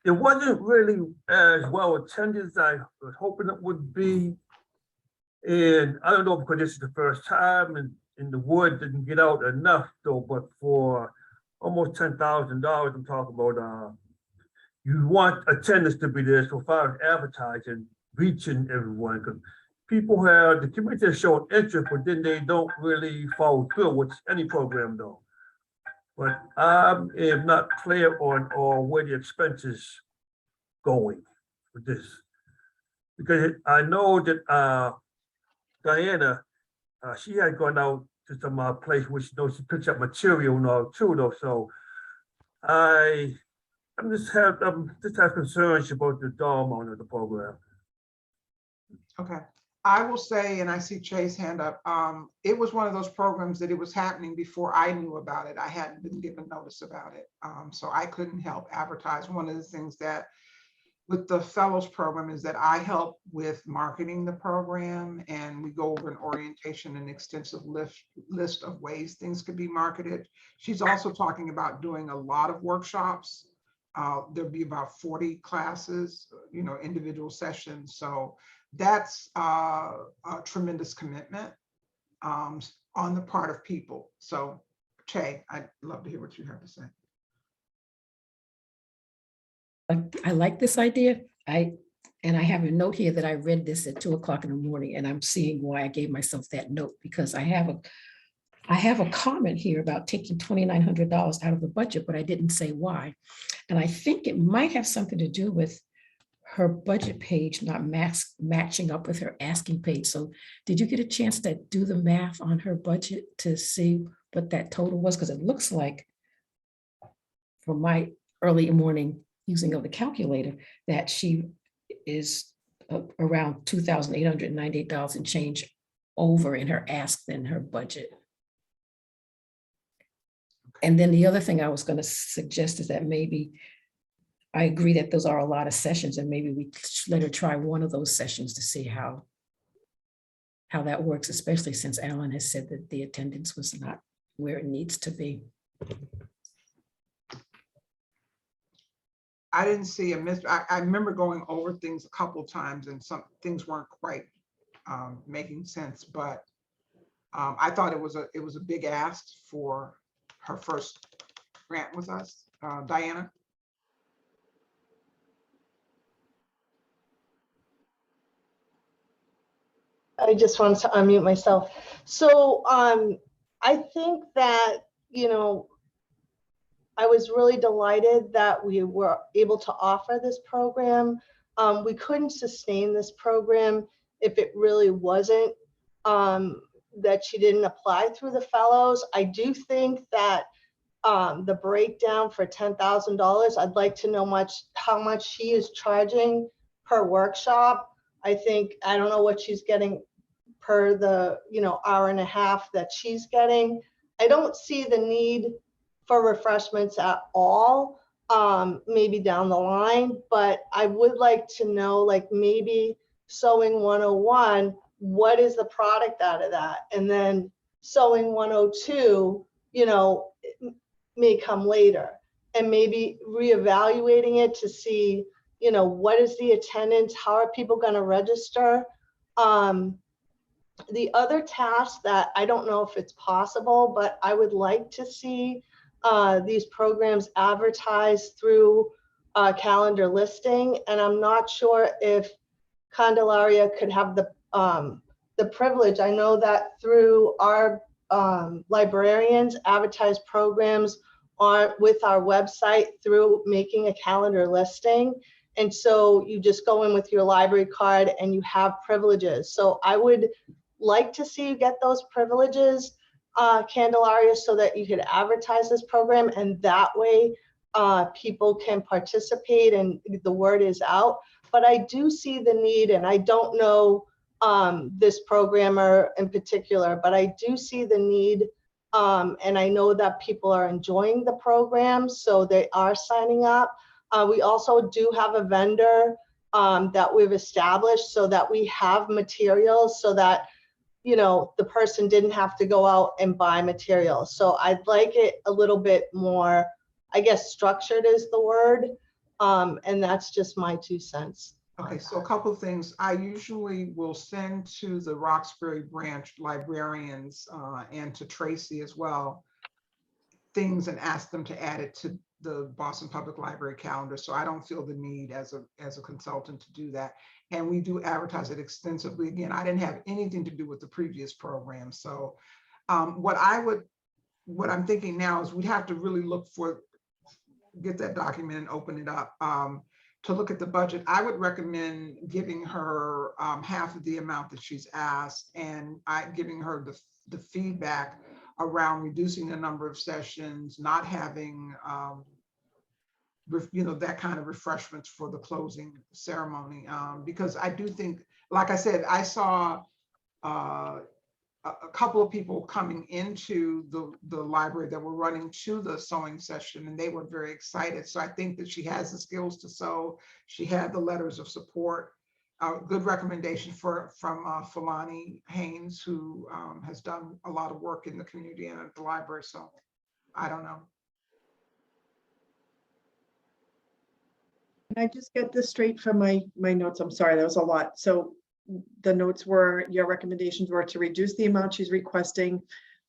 it wasn't really as well attended as I was hoping it would be. And I don't know, because this is the first time, and the word didn't get out enough though, but for almost $10,000, I'm talking about, you want attendance to be there, so far as advertising, reaching everyone, because people have, the community has shown interest, but then they don't really follow through, which any program though. But I am not clear on where the expenses going for this. Because I know that Diana, she had gone out to some place where she knows she picks up material and all too though, so I'm just have concerns about the dollar amount of the program. Okay. I will say, and I see Chase hand up, it was one of those programs that it was happening before I knew about it. I hadn't been given notice about it. So I couldn't help advertise. One of the things that with the fellows program is that I help with marketing the program, and we go over an orientation and extensive list of ways things could be marketed. She's also talking about doing a lot of workshops. There'll be about 40 classes, individual sessions. So that's a tremendous commitment on the part of people. So Che, I'd love to hear what you have to say. I like this idea. And I have a note here that I read this at 2 o'clock in the morning, and I'm seeing why I gave myself that note, because I have a comment here about taking $2,900 out of the budget, but I didn't say why. And I think it might have something to do with her budget page not matching up with her asking page. So did you get a chance to do the math on her budget to see what that total was? Because it looks like, from my early morning using of the calculator, that she is around $2,898 and change over in her ask than her budget. And then the other thing I was going to suggest is that maybe, I agree that those are a lot of sessions, and maybe we let her try one of those sessions to see how that works, especially since Alan has said that the attendance was not where it needs to be. I didn't see a miss. I remember going over things a couple of times, and some things weren't quite making sense, but I thought it was a big ask for her first grant with us. Diana? I just wanted to unmute myself. So I think that, I was really delighted that we were able to offer this program. We couldn't sustain this program if it really wasn't that she didn't apply through the fellows. I do think that the breakdown for $10,000, I'd like to know how much she is charging per workshop. I don't know what she's getting per the hour and a half that she's getting. I don't see the need for refreshments at all, maybe down the line, but I would like to know, like, maybe Sewing 101, what is the product out of that? And then Sewing 102, may come later, and maybe reevaluating it to see, what is the attendance? How are people going to register? The other task that I don't know if it's possible, but I would like to see these programs advertised through calendar listing. And I'm not sure if Candelaria could have the privilege. I know that through our librarians advertise programs with our website through making a calendar listing. And so you just go in with your library card and you have privileges. So I would like to see you get those privileges, Candelaria, so that you could advertise this program, and that way people can participate and the word is out. But I do see the need, and I don't know this programmer in particular, but I do see the need, and I know that people are enjoying the program, so they are signing up. We also do have a vendor that we've established so that we have materials so that the person didn't have to go out and buy materials. So I'd like it a little bit more, I guess, structured is the word. And that's just my 2 cents. Okay, so a couple of things. I usually will send to the Roxbury branch librarians and to Tracy as well, things, and ask them to add it to the Boston Public Library calendar. So I don't feel the need as a consultant to do that. And we do advertise it extensively. Again, I didn't have anything to do with the previous program. So what I'm thinking now is we'd have to really get that document and open it up to look at the budget. I would recommend giving her half of the amount that she's asked, and giving her the feedback around reducing the number of sessions, not having that kind of refreshments for the closing ceremony, because I do think, like I said, I saw a couple of people coming into the library that were running to the sewing session, and they were very excited. So I think that she has the skills to sew. She had the letters of support. Good recommendation from Fulani Haynes, who has done a lot of work in the community and at the library. So I don't know. Can I just get this straight from my notes? I'm sorry, that was a lot. So the notes were, your recommendations were to reduce the amount she's requesting,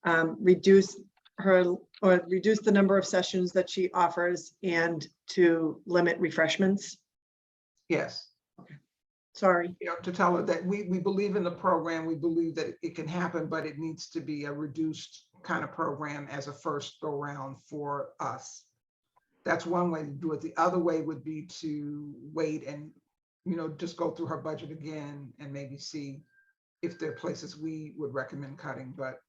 reduce the number of sessions that she offers, and to limit refreshments. Yes. Sorry. You know, to tell her that we believe in the program, we believe that it can happen, but it needs to be a reduced kind of program as a first go round for us. That's one way to do it. The other way would be to wait and, you know, just go through her budget again and maybe see if there are places we would recommend cutting. But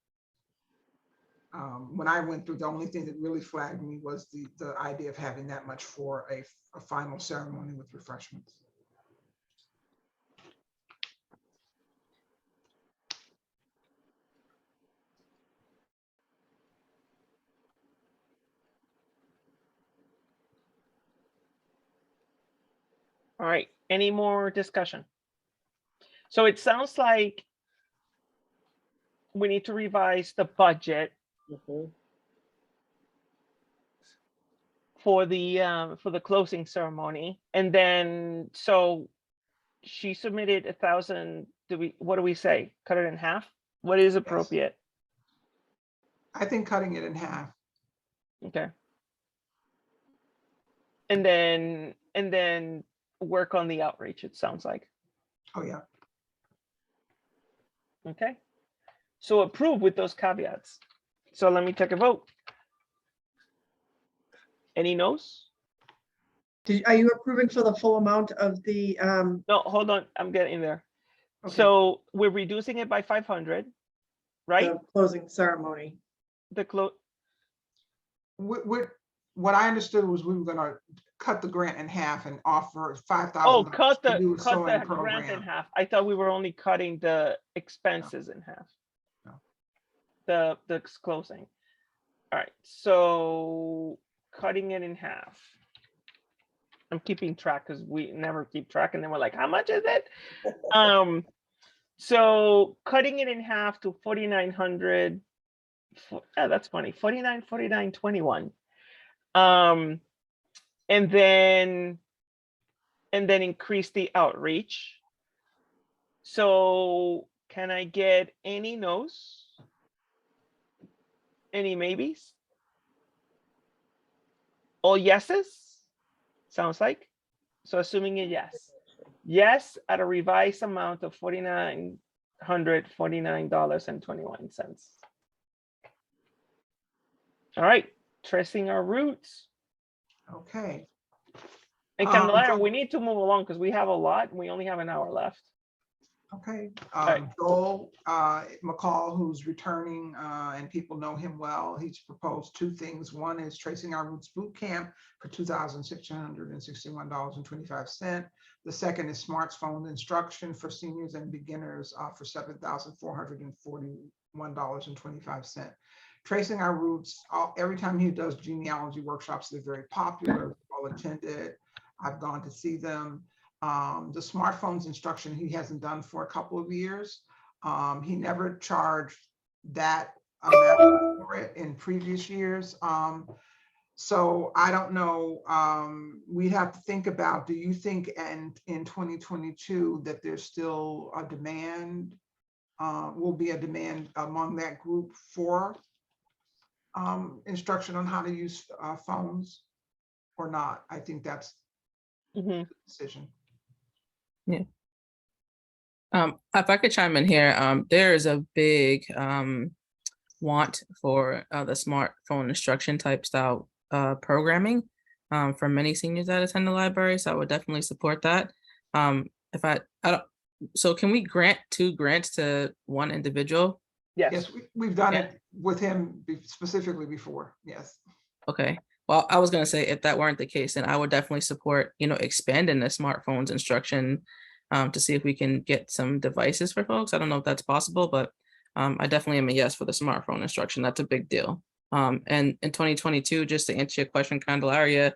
when I went through, the only thing that really flagged me was the idea of having that much for a final ceremony with refreshments. All right, any more discussion? So it sounds like we need to revise the budget for the closing ceremony. And then, so she submitted 1,000. What do we say? Cut it in half? What is appropriate? I think cutting it in half. Okay. And then work on the outreach, it sounds like. Oh, yeah. Okay. So approve with those caveats. So let me take a vote. Any no's? Are you approving for the full amount of the, No, hold on, I'm getting there. okay, So we're reducing it by 500, right? the closing ceremony? The close. What I understood was we were gonna cut the grant in half and offer $5,000. Oh, cut to do the a sewing grant in program. half. I thought we were only cutting the expenses in half. No. The closing. All right, so cutting it in half. I'm keeping track because we never keep track, and then we're like, how much is it? So cutting it in half to 4,900. Yeah, that's funny. 49, 49, 21. And then increase the outreach. So can I get any no's? Any maybes? All yeses? Sounds like. So assuming a yes. Yes, at a revised amount of $4,949.21. All right, tracing our roots. Okay. And Candelaria, so- we need to move along because we have a lot and we only have an hour left. Okay. right. Joel McCall, who's returning, and people know him well, he's proposed two things. One is Tracing Our Roots Boot Camp for $2,661.25. The second is smartphone instruction for seniors and beginners for $7,441.25. Tracing Our Roots, every time he does genealogy workshops, they're very popular, well attended. I've gone to see them. The smartphones instruction he hasn't done for a couple of years. He never charged that amount for it in previous years. So I don't know, we have to think about, do you think in 2022 that there's still a demand, will be a demand among that group for instruction on how to use phones or not? I think that's the decision. Yeah. If I could chime in here, there is a big want for the smartphone instruction type style programming for many seniors that attend the library. So I would definitely support that. If I don't, so can we grant 2 grants to one individual? Yes. Yes, we've done Yeah. it with him specifically before. Yes. Okay. Well, I was gonna say if that weren't the case, then I would definitely support, expanding the smartphones instruction to see if we can get some devices for folks. I don't know if that's possible, but I definitely am a yes for the smartphone instruction. That's a big deal. And in 2022, just to answer your question, Candelaria,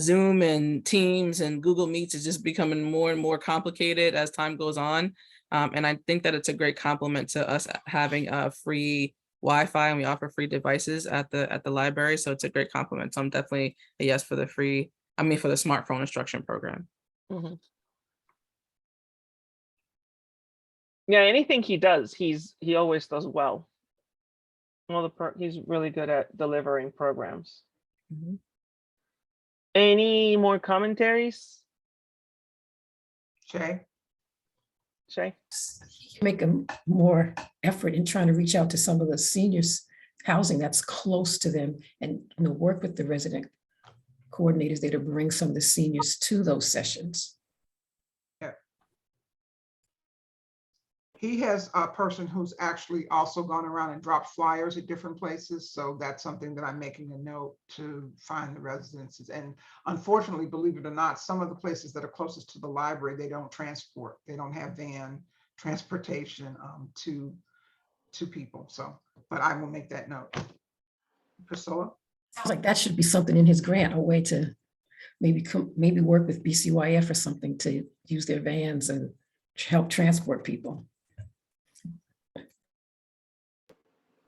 Zoom and Teams and Google Meets is just becoming more and more complicated as time goes on. And I think that it's a great compliment to us having a free Wi-Fi, and we offer free devices at the library. So it's a great compliment. So I'm definitely a yes for the for the smartphone instruction program. Mhm. Yeah, anything he does, he always does well. He's really good at delivering programs. Mhm. Any more commentaries, Shay? Shay? Make a more effort in trying to reach out to some of the seniors housing that's close to them, and work with the resident coordinators there to bring some of the seniors to those sessions. He has a person who's actually also gone around and dropped flyers at different places. So that's something that I'm making a note to find the residences. And unfortunately, believe it or not, some of the places that are closest to the library, they don't transport. They don't have van transportation to people. So, but I will make that note. Priscilla? Sounds like that should be something in his grant, a way to maybe work with BCYF or something to use their vans and help transport people.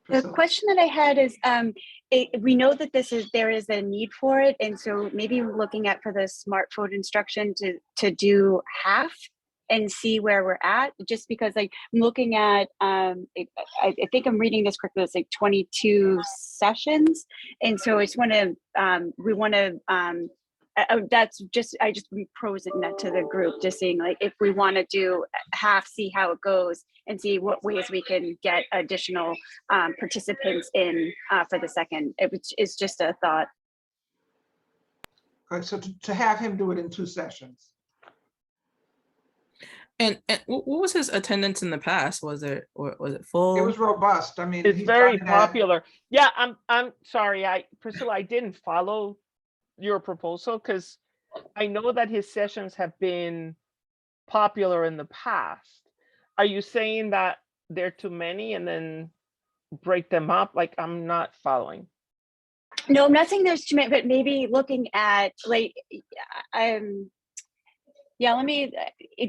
The question that I had is, we know that there is a need for it, and so maybe looking at for the smartphone instruction to do half and see where we're at. Just because, like, I'm looking at, I think I'm reading this correctly. It's like 22 sessions, and so I just want to, we want to. I just proposing that to the group, just seeing like if we want to do half, see how it goes, and see what ways we can get additional participants in for the second. It's just a thought. Okay, so to have him do it in 2 sessions. And what was his attendance in the past? Was it full? It was robust. I mean, It's he's very done that. popular. Yeah, I'm sorry, Priscilla, I didn't follow your proposal because I know that his sessions have been popular in the past. Are you saying that they're too many and then break them up? Like, I'm not following. No, I'm not saying there's too many, but maybe looking at like, yeah, let me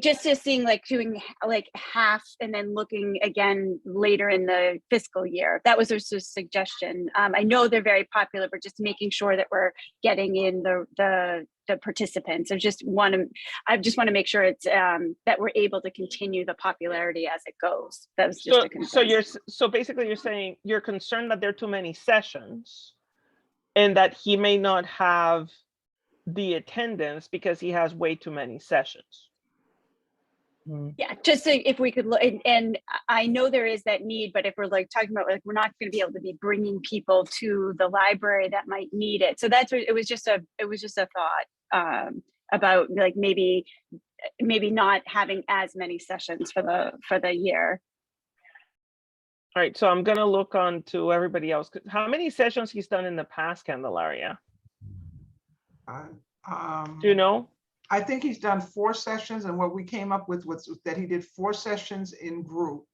just seeing like doing like half and then looking again later in the fiscal year. That was a suggestion. I know they're very popular, but just making sure that we're getting in the participants. I just want to make sure it's that we're able to continue the popularity as it goes. That was just a concern. So basically you're saying you're concerned that there are too many sessions and that he may not have the attendance because he has way too many sessions. Yeah, just if we could look, and I know there is that need, but if we're like talking about, like, we're not going to be able to be bringing people to the library that might need it. So that's what it was just a thought about, like, maybe not having as many sessions for the year. All right, so I'm gonna look on to everybody else. How many sessions he's done in the past, Candelaria? Do you know? I think he's done 4 sessions, and what we came up with was that he did 4 sessions in group,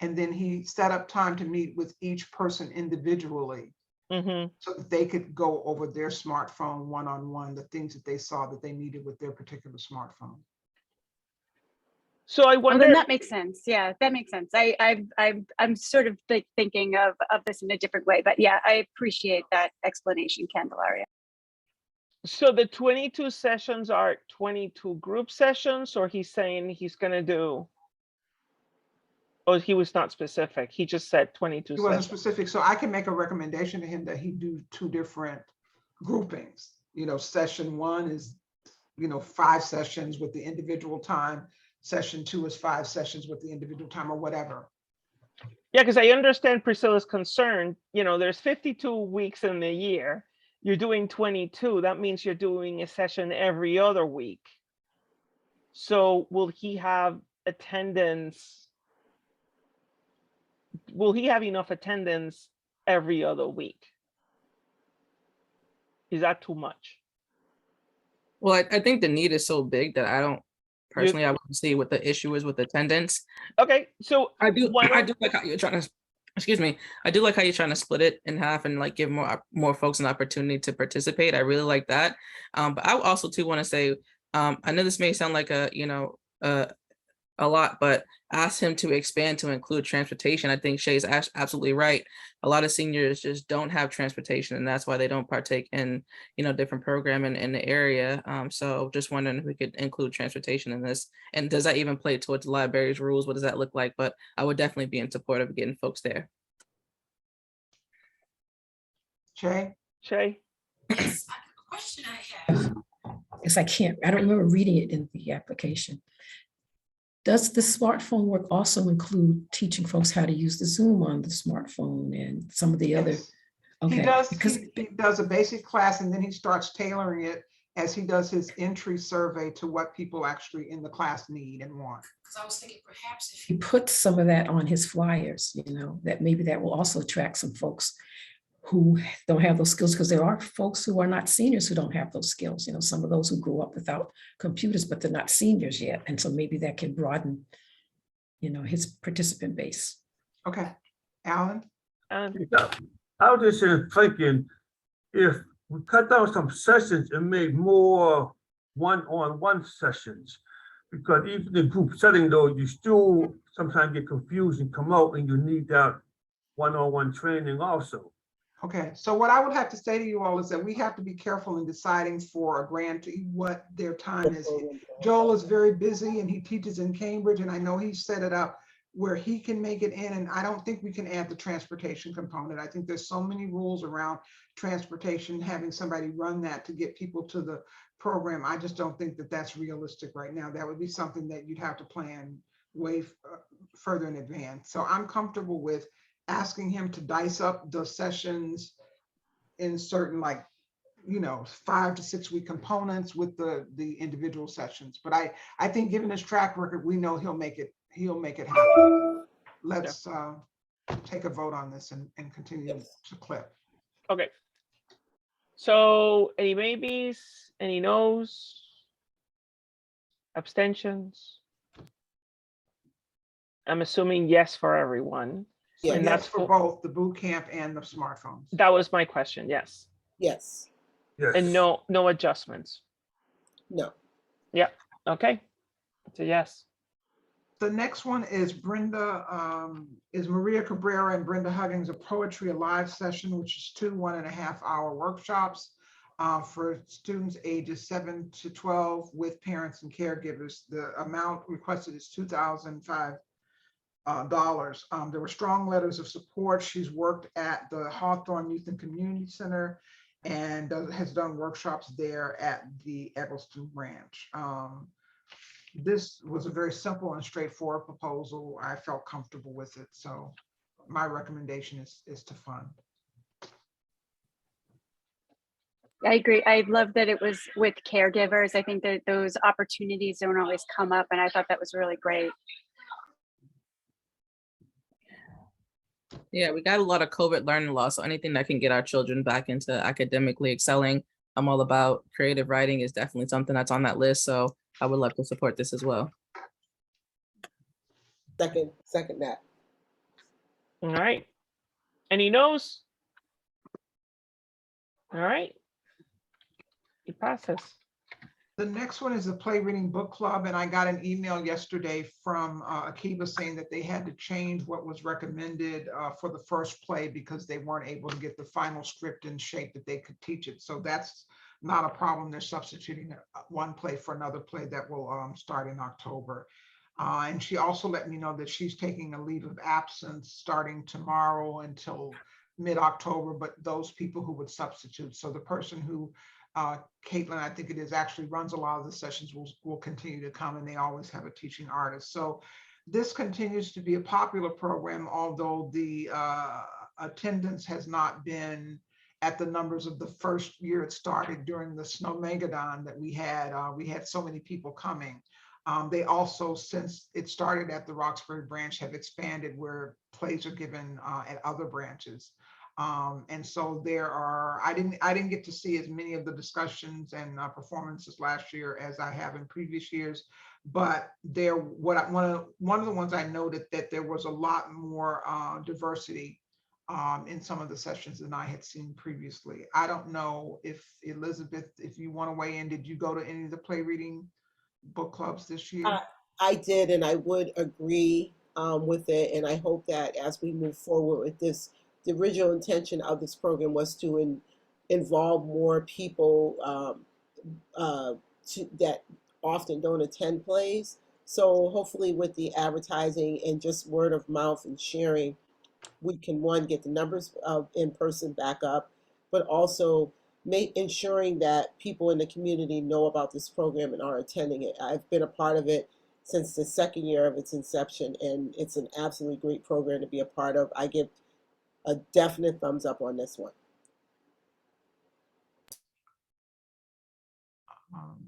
and then he set up time to meet with each person individually, so that they could go over their smartphone one-on-one, the things that they saw that they needed with their particular smartphone. So I wonder. Well, then that makes sense. Yeah, that makes sense. I'm sort of thinking of this in a different way, but yeah, I appreciate that explanation, Candelaria. So the 22 sessions are 22 group sessions, or he's saying he's gonna do? Oh, he was not specific. He just said 22 He wasn't sessions. specific, so I can make a recommendation to him that he do 2 different groupings. Session 1 is, 5 sessions with the individual time. Session 2 is 5 sessions with the individual time, or whatever. Yeah, because I understand Priscilla's concern. There's 52 weeks in the year. You're doing 22. That means you're doing a session every other week. So will he have attendance? Will he have enough attendance every other week? Is that too much? Well, I think the need is so big that personally, I wouldn't see what the issue is with attendance. Okay, so I do why don't, like how you're trying to, excuse me, I do like how you're trying to split it in half and like give more folks an opportunity to participate. I really like that. But I also too want to say, I know this may sound like a lot, but ask him to expand to include transportation. I think Shay's absolutely right. A lot of seniors just don't have transportation, and that's why they don't partake in, different programming in the area. So just wondering if we could include transportation in this. And does that even play towards the library's rules? What does that look like? But I would definitely be in support of getting folks there. Shay? Shay? Yes, the question I have is I don't remember reading it in the application. Does the smartphone work also include teaching folks how to use the Zoom on the smartphone and some of the other? Yes. Okay. He does, Because he does a basic class and then he starts tailoring it as he does his entry survey to what people actually in the class need and want. I was thinking perhaps if he put some of that on his flyers, that maybe that will also attract some folks who don't have those skills, because there are folks who are not seniors who don't have those skills, some of those who grew up without computers, but they're not seniors yet. And so maybe that can broaden, his participant base. Okay, Alan? I was just thinking, if we cut down some sessions and made more one-on-one sessions, because even in group setting though, you still sometimes get confused and come out and you need that one-on-one training also. Okay, so what I would have to say to you all is that we have to be careful in deciding for a grantee what their time is. Joel is very busy and he teaches in Cambridge, and I know he set it up where he can make it in, and I don't think we can add the transportation component. I think there's so many rules around transportation, having somebody run that to get people to the program. I just don't think that that's realistic right now. That would be something that you'd have to plan way further in advance. So I'm comfortable with asking him to dice up the sessions in certain 5 to 6 week components with the individual sessions. But I think given his track record, we know he'll make it happen. Let's take a vote on this and continue to clip. Okay. So any maybes, any no's, abstentions? I'm assuming yes for everyone. So And yes, that's for both the boot camp and the smartphones. That was my question, yes. Yes. Yes. And no adjustments. No. Yeah, okay. It's a yes. The next one is Maria Cabrera and Brenda Huggins, a poetry alive session, which is 2 1.5-hour workshops for students ages 7 to 12 with parents and caregivers. The amount requested is $2,005. There were strong letters of support. She's worked at the Hawthorne Youth and Community Center and has done workshops there at the Eggleston branch. This was a very simple and straightforward proposal. I felt comfortable with it. So my recommendation is to fund. I agree. I love that it was with caregivers. I think that those opportunities don't always come up, and I thought that was really great. Yeah, we got a lot of COVID learning loss, so anything that can get our children back into academically excelling, I'm all about. Creative writing is definitely something that's on that list, so I would love to support this as well. Second that. All right. Any no's? All right. It passes. The next one is the Play Reading Book Club, and I got an email yesterday from Akiba saying that they had to change what was recommended for the first play because they weren't able to get the final script in shape that they could teach it. So that's not a problem. They're substituting one play for another play that will start in October. And she also let me know that she's taking a leave of absence starting tomorrow until mid-October, but those people who would substitute. So the person who Caitlin, I think it is, actually runs a lot of the sessions will continue to come, and they always have a teaching artist. So this continues to be a popular program, although the attendance has not been at the numbers of the first year it started during the Snow Megadon that we had. We had so many people coming. They also, since it started at the Roxbury branch, have expanded where plays are given at other branches. And so there are, I didn't get to see as many of the discussions and performances last year as I have in previous years. But one of the ones I noted that there was a lot more diversity in some of the sessions than I had seen previously. I don't know if Elizabeth, if you want to weigh in, did you go to any of the play reading book clubs this year? I did, and I would agree with it. And I hope that as we move forward with this, the original intention of this program was to involve more people that often don't attend plays. So hopefully with the advertising and just word of mouth and sharing, we can, one, get the numbers of in person back up, but also ensuring that people in the community know about this program and are attending it. I've been a part of it since the second year of its inception, and it's an absolutely great program to be a part of. I give a definite thumbs up on this one.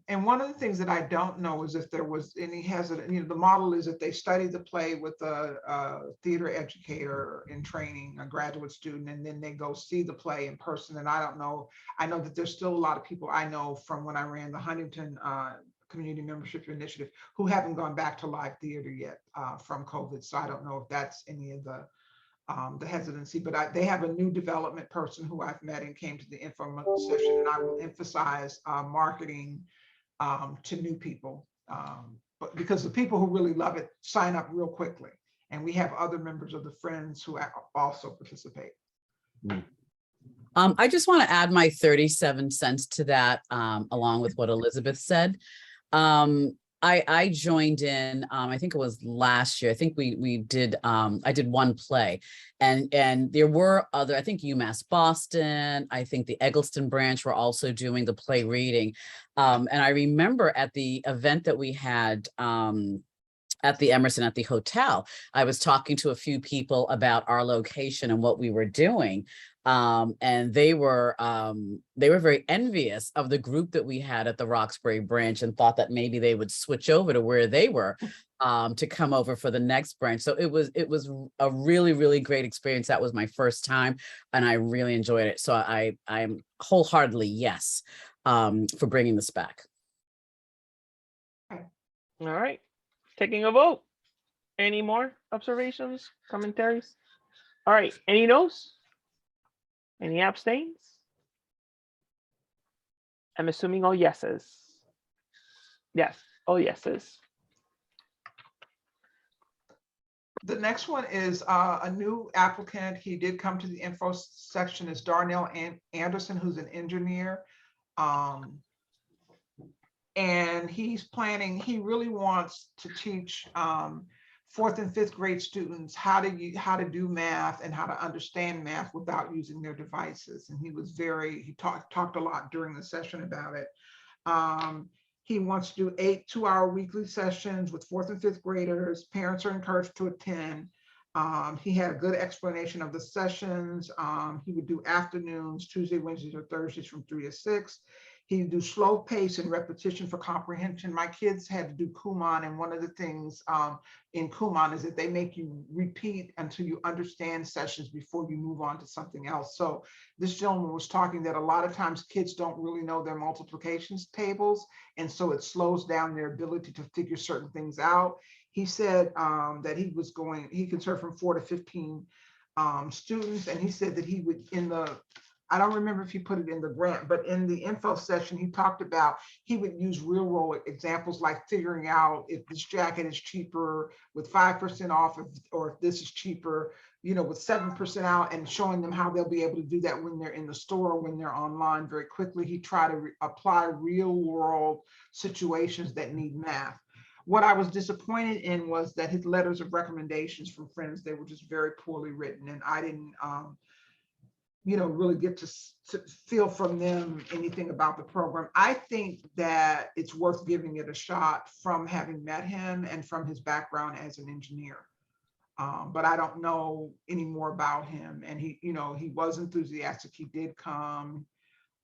And one of the things that I don't know is if there was any hesitant, the model is that they study the play with a theater educator in training, a graduate student, and then they go see the play in person. And I don't know, I know that there's still a lot of people I know from when I ran the Huntington Community Membership Initiative who haven't gone back to live theater yet from COVID. So I don't know if that's any of the hesitancy, but they have a new development person who I've met and came to the info session, and I will emphasize marketing to new people, but because the people who really love it sign up real quickly, and we have other members of the Friends who also participate. I just want to add my 37 cents to that, along with what Elizabeth said. I joined in, I think it was last year. I think we did, I did one play, and there were other, I think UMass Boston, I think the Eggleston branch were also doing the play reading. And I remember at the event that we had, at the Emerson at the hotel, I was talking to a few people about our location and what we were doing. And they were very envious of the group that we had at the Roxbury branch and thought that maybe they would switch over to where they were to come over for the next branch. So it was a really, really great experience. That was my first time and I really enjoyed it. So I'm wholeheartedly yes for bringing this back. All right, taking a vote. Any more observations, commentaries? All right, any no's? Any abstains? I'm assuming all yeses. Yes, all yeses. The next one is a new applicant. He did come to the info section. Is Darnell Anderson, who's an engineer. And he's planning, he really wants to teach 4th and 5th grade students how to do math and how to understand math without using their devices. And he was he talked a lot during the session about it. He wants to do 8 2-hour weekly sessions with 4th and 5th graders. Parents are encouraged to attend. He had a good explanation of the sessions. He would do afternoons, Tuesday, Wednesdays, or Thursdays from 3 to 6. He would do slow pace and repetition for comprehension. My kids had to do Kumon, and one of the things in Kumon is that they make you repeat until you understand sessions before you move on to something else. So this gentleman was talking that a lot of times kids don't really know their multiplication tables, and so it slows down their ability to figure certain things out. He said that he could serve from 4 to 15 students, and he said that he would, I don't remember if he put it in the grant, but in the info session, he talked about he would use real world examples like figuring out if this jacket is cheaper with 5% off, or if this is cheaper, with 7% out, and showing them how they'll be able to do that when they're in the store, when they're online very quickly. He tried to apply real world situations that need math. What I was disappointed in was that his letters of recommendations from Friends, they were just very poorly written, and I didn't really get to feel from them anything about the program. I think that it's worth giving it a shot from having met him and from his background as an engineer. But I don't know any more about him. And he was enthusiastic. He did come.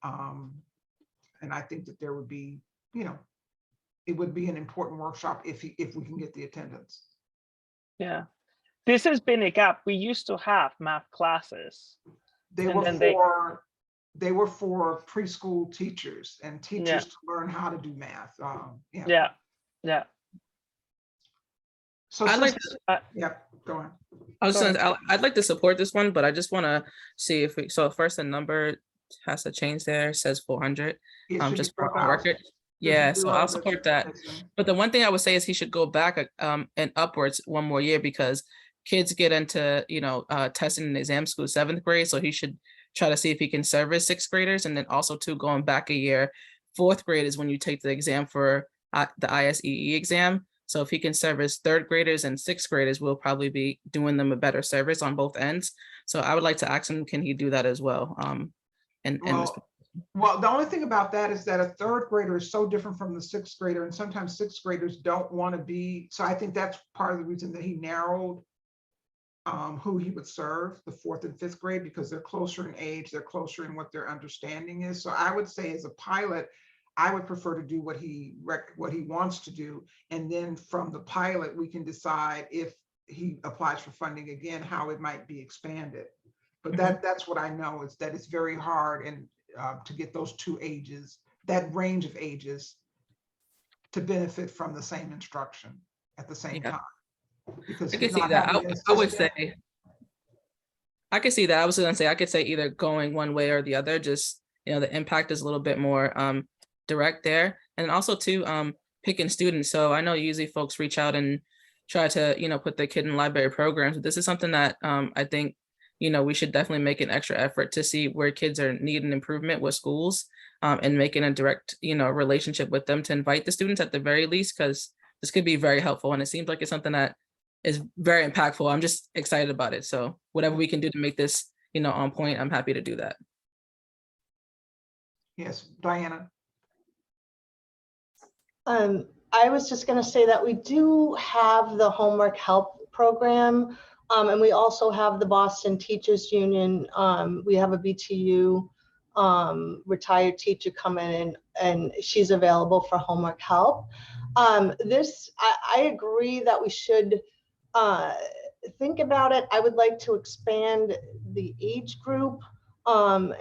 And I think that there would be, it would be an important workshop if we can get the attendance. Yeah, this has been a gap. We used to have math classes They And were then they were for preschool teachers and teachers to learn how to do math. Yeah. Yeah. So I'd like since, Uh, yeah, go on. I was Go ahead. I'd like to support this one, but I just want to see if we, so first the number has to change there, it says 400, It should be just for our 4,000. record. There's a Yeah, so zero I'll that's support that. missing. But the one thing I would say is he should go back and upwards one more year, because kids get into, testing and exam school 7th grade. So he should try to see if he can service 6th graders. And then also too, going back a year, 4th grade is when you take the exam for the ISEE exam. So if he can service 3rd graders and 6th graders, we'll probably be doing them a better service on both ends. So I would like to ask him, can he do that as well? Well, the only thing about that is that a 3rd grader is so different from the 6th grader, and sometimes 6th graders don't want to be. So I think that's part of the reason that he narrowed who he would serve, the 4th and 5th grade, because they're closer in age, they're closer in what their understanding is. So I would say as a pilot, I would prefer to do what he wants to do. And then from the pilot, we can decide if he applies for funding again, how it might be expanded. But that's what I know, is that it's very hard and to get those 2 ages, that range of ages, to benefit from the same instruction at the same time. Because I can see that. I would say, I could see that. I was going to say, I could say either going one way or the other, just, the impact is a little bit more direct there. And also too, picking students. So I know usually folks reach out and try to, put their kid in library programs. But this is something that I think, we should definitely make an extra effort to see where kids are needing improvement with schools, and making a direct, relationship with them to invite the students at the very least, because this could be very helpful. And it seems like it's something that is very impactful. I'm just excited about it. So whatever we can do to make this, on point, I'm happy to do that. Yes, Diana. I was just going to say that we do have the homework help program, and we also have the Boston Teachers Union. We have a BTU retired teacher come in, and she's available for homework help. I agree that we should think about it. I would like to expand the age group,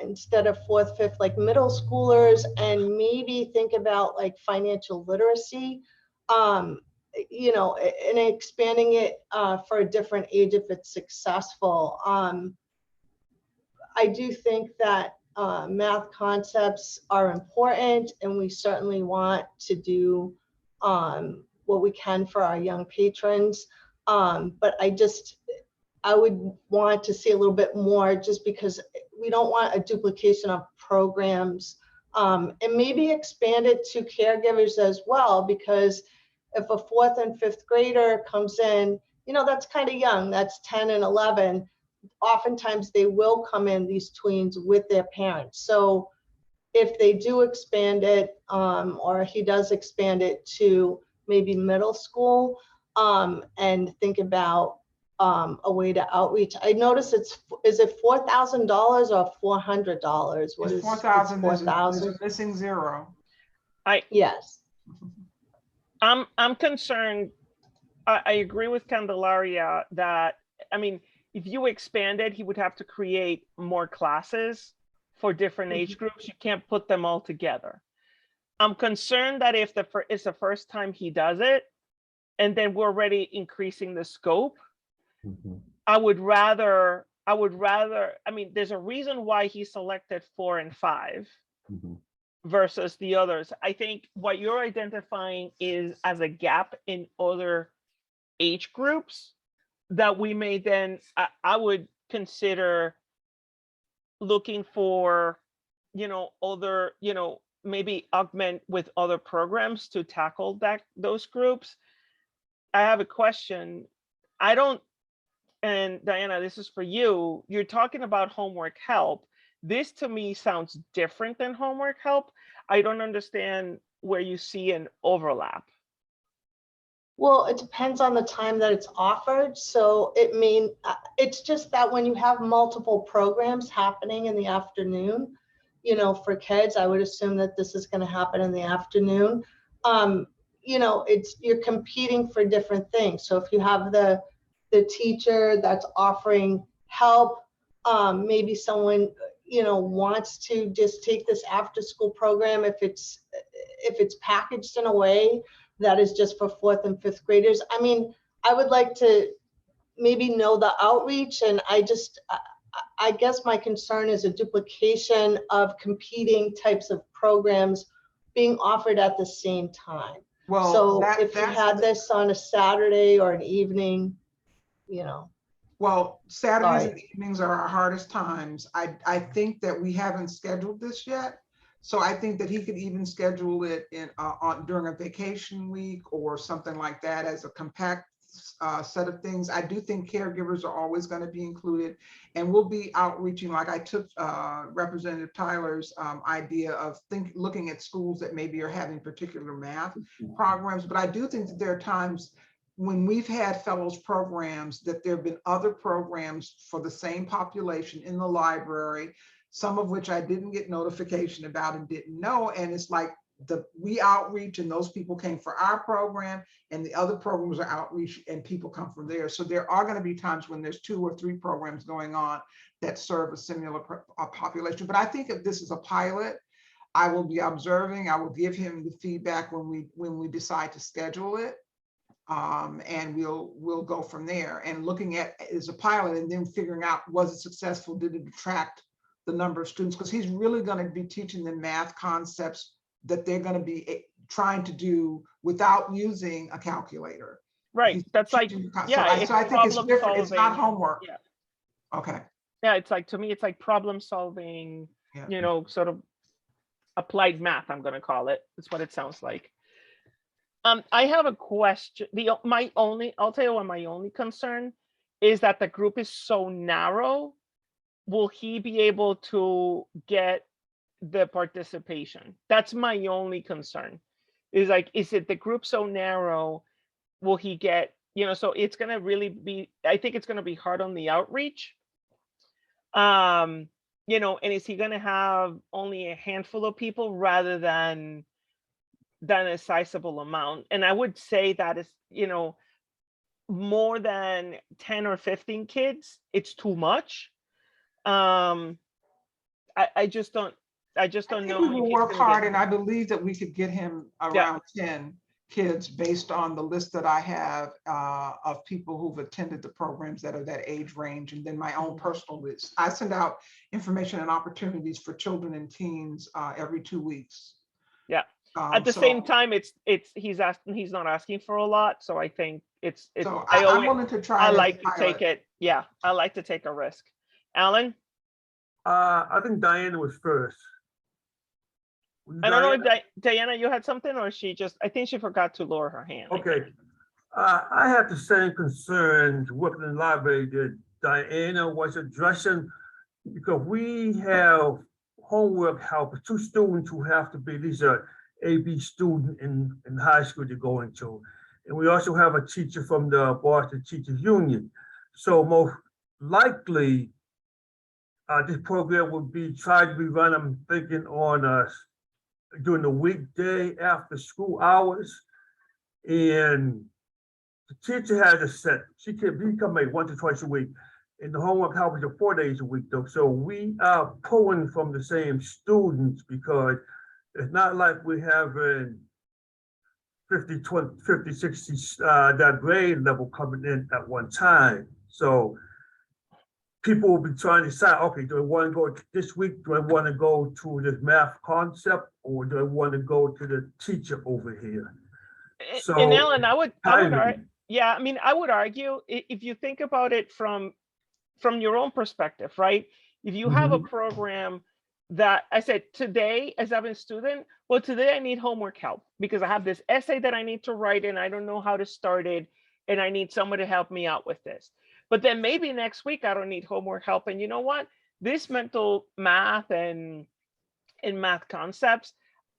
instead of 4th, 5th, like middle schoolers, and maybe think about like financial literacy, and expanding it for a different age if it's successful. I do think that math concepts are important, and we certainly want to do what we can for our young patrons. But I would want to see a little bit more, just because we don't want a duplication of programs, and maybe expand it to caregivers as well, because if a 4th and 5th grader comes in, that's kind of young, that's 10 and 11. Oftentimes they will come in, these tweens, with their parents. So if they do expand it, or he does expand it to maybe middle school, and think about a way to outreach. I notice is it $4,000 or $400? What It's is 4,000. There's a 4,000? missing zero. Yes. I'm concerned. I agree with Candelaria that, if you expand it, he would have to create more classes for different age groups. You can't put them all together. I'm concerned that if it's the first time he does it, and then we're already increasing the scope, I would rather, there's a reason why he selected 4 and 5 versus the others. I think what you're identifying is as a gap in other age groups that we may then, I would consider looking for, other, maybe augment with other programs to tackle those groups. I have a question. And Diana, this is for you. You're talking about homework help. This to me sounds different than homework help. I don't understand where you see an overlap. Well, it depends on the time that it's offered. So it's just that when you have multiple programs happening in the afternoon, for kids, I would assume that this is going to happen in the afternoon. You're competing for different things. So if you have the teacher that's offering help, maybe someone, wants to just take this after school program if it's packaged in a way that is just for 4th and 5th graders. I mean, I would like to maybe know the outreach, and I guess my concern is a duplication of competing types of programs being offered at the same time. Well, So that- if you that's had the- this on a Saturday or an evening, Well, Saturdays Sorry. and evenings are our hardest times. I think that we haven't scheduled this yet. So I think that he could even schedule it during a vacation week or something like that as a compact set of things. I do think caregivers are always going to be included, and we'll be outreaching. Like I took Representative Tyler's idea of looking at schools that maybe are having particular math programs. But I do think that there are times when we've had fellows programs that there have been other programs for the same population in the library, some of which I didn't get notification about and didn't know. And it's like we outreach and those people came for our program, and the other programs are outreach and people come from there. So there are going to be times when there's 2 or 3 programs going on that serve a similar population. But I think if this is a pilot, I will be observing. I will give him the feedback when we decide to schedule it. And we'll go from there, and looking at it as a pilot and then figuring out, was it successful? Did it attract the number of students? Because he's really going to be teaching them math concepts that they're going to be trying to do without using a calculator. Right. He's That's like, teaching- yeah, so I think it's problem different. It's not solving. homework. Yeah. Okay. Yeah, it's like, to me, it's like problem solving, Yeah. sort of applied math, I'm going to call it. That's what it sounds like. I have a question. I'll tell you what my only concern is that the group is so narrow. Will he be able to get the participation? That's my only concern. Is like, is it the group so narrow? Will he get, so it's going to really be, I think it's going to be hard on the outreach. And is he going to have only a handful of people rather than a sizable amount? And I would say that is, more than 10 or 15 kids, it's too much. I just don't I know. think we if will he's work gonna hard, get- and I believe that we could get him around 10 kids based on the list that I have of people who've attended the programs that are that age range, and then my own personal list. I send out information and opportunities for children and teens every 2 weeks. Yeah. At the same time, he's not asking for a lot, so I think it's. So I'm willing to try. I like to take it. Yeah, I like to take a risk. Alan, I think Diana was first. I don't know if Diana, you had something, or she just. I think she forgot to lower her hand. Okay. I have the same concerns working in the library that Diana was addressing, because we have homework helpers, 2 students who have to be, these are AB student in high school to go into. And we also have a teacher from the Boston Teachers Union. So most likely, this program would be tried to be run, I'm thinking, on during the weekday after school hours. And the teacher has a set, she can come maybe 1 to 2 a week. And the homework helpers are 4 days a week though. So we are pulling from the same students, because it's not like we have 50, 20, 50, 60, that grade level coming in at one time. So people will be trying to decide, okay, do I want to go this week? Do I want to go to this math concept, or do I want to go to the teacher over here? So, and Alan, I would timing. yeah, I mean, I would argue, if you think about it from your own perspective, right? If you have a program that I said today, as I'm a student, well, today I need homework help because I have this essay that I need to write and I don't know how to start it, and I need someone to help me out with this. But then maybe next week I don't need homework help, and you know what? This mental math and math concepts,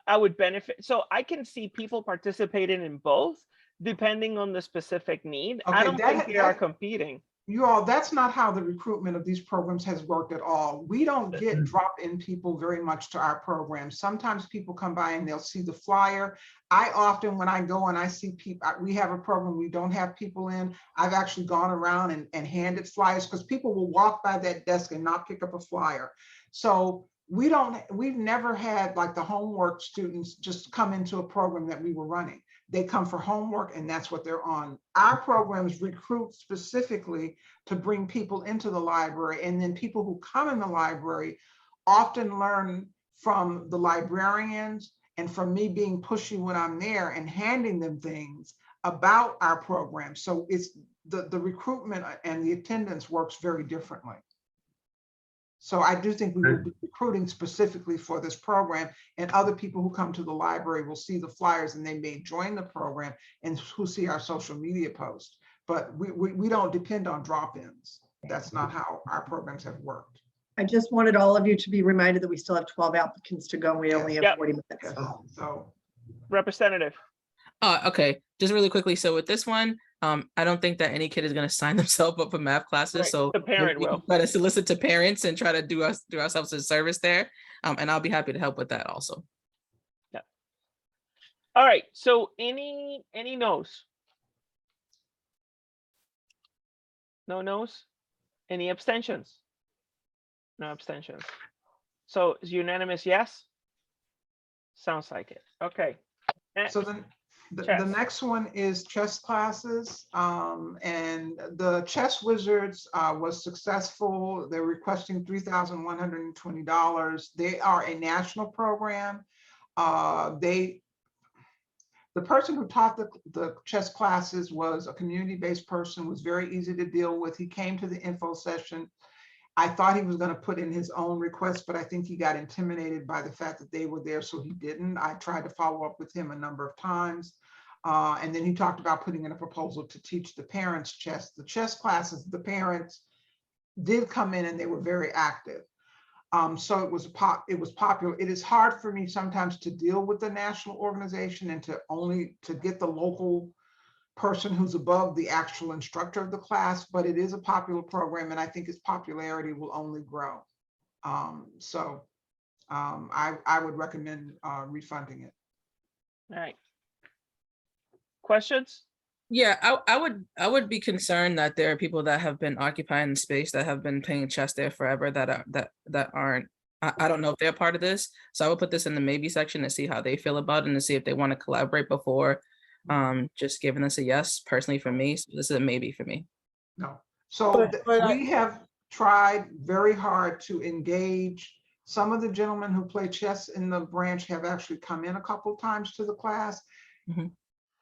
I would benefit. So I can see people participating in both depending on the specific need. I don't think they are competing. You all, that's not how the recruitment of these programs has worked at all. We don't get drop-in people very much to our programs. Sometimes people come by and they'll see the flyer. I often, when I go and I see people, we have a program we don't have people in, I've actually gone around and handed flyers because people will walk by that desk and not pick up a flyer. So we've never had like the homework students just come into a program that we were running. They come for homework and that's what they're on. Our programs recruit specifically to bring people into the library, and then people who come in the library often learn from the librarians and from me being pushy when I'm there and handing them things about our program. So it's the recruitment and the attendance works very differently. So I do think we will be recruiting specifically for this program, and other people who come to the library will see the flyers and they may join the program and who see our social media posts. But we don't depend on drop-ins. That's not how our programs have worked. I just wanted all of you to be reminded that we still have 12 applicants to go. We only have Yep. 40 minutes. Yes. So Representative. Okay, just really quickly. So with this one, I don't think that any kid is going to sign themselves up for math classes. Right, So the parent we can will. try to solicit to parents and try to do ourselves a service there. And I'll be happy to help with that also. All right, so any no's? No no's? Any abstentions? No abstentions. So is unanimous yes? Sounds like it. Okay. Next. So then the Chess. next one is chess classes. And the Chess Wizards was successful. They're requesting $3,120. They are a national program. The person who taught the chess classes was a community-based person, was very easy to deal with. He came to the info session. I thought he was going to put in his own request, but I think he got intimidated by the fact that they were there, so he didn't. I tried to follow up with him a number of times. And then he talked about putting in a proposal to teach the parents chess. The chess classes, the parents did come in and they were very active. So it was popular. It is hard for me sometimes to deal with the national organization and to get the local person who's above the actual instructor of the class, but it is a popular program and I think its popularity will only grow. I would recommend refunding it. All right. Questions? Yeah, I would be concerned that there are people that have been occupying the space that have been playing chess there forever that aren't. I don't know if they're part of this, so I would put this in the maybe section to see how they feel about it and to see if they want to collaborate before just giving this a yes. Personally, for me, so this is a maybe for me. No, so But we have tried very hard to engage. Some of the gentlemen who play chess in the branch have actually come in a couple of times to the class. Mhm.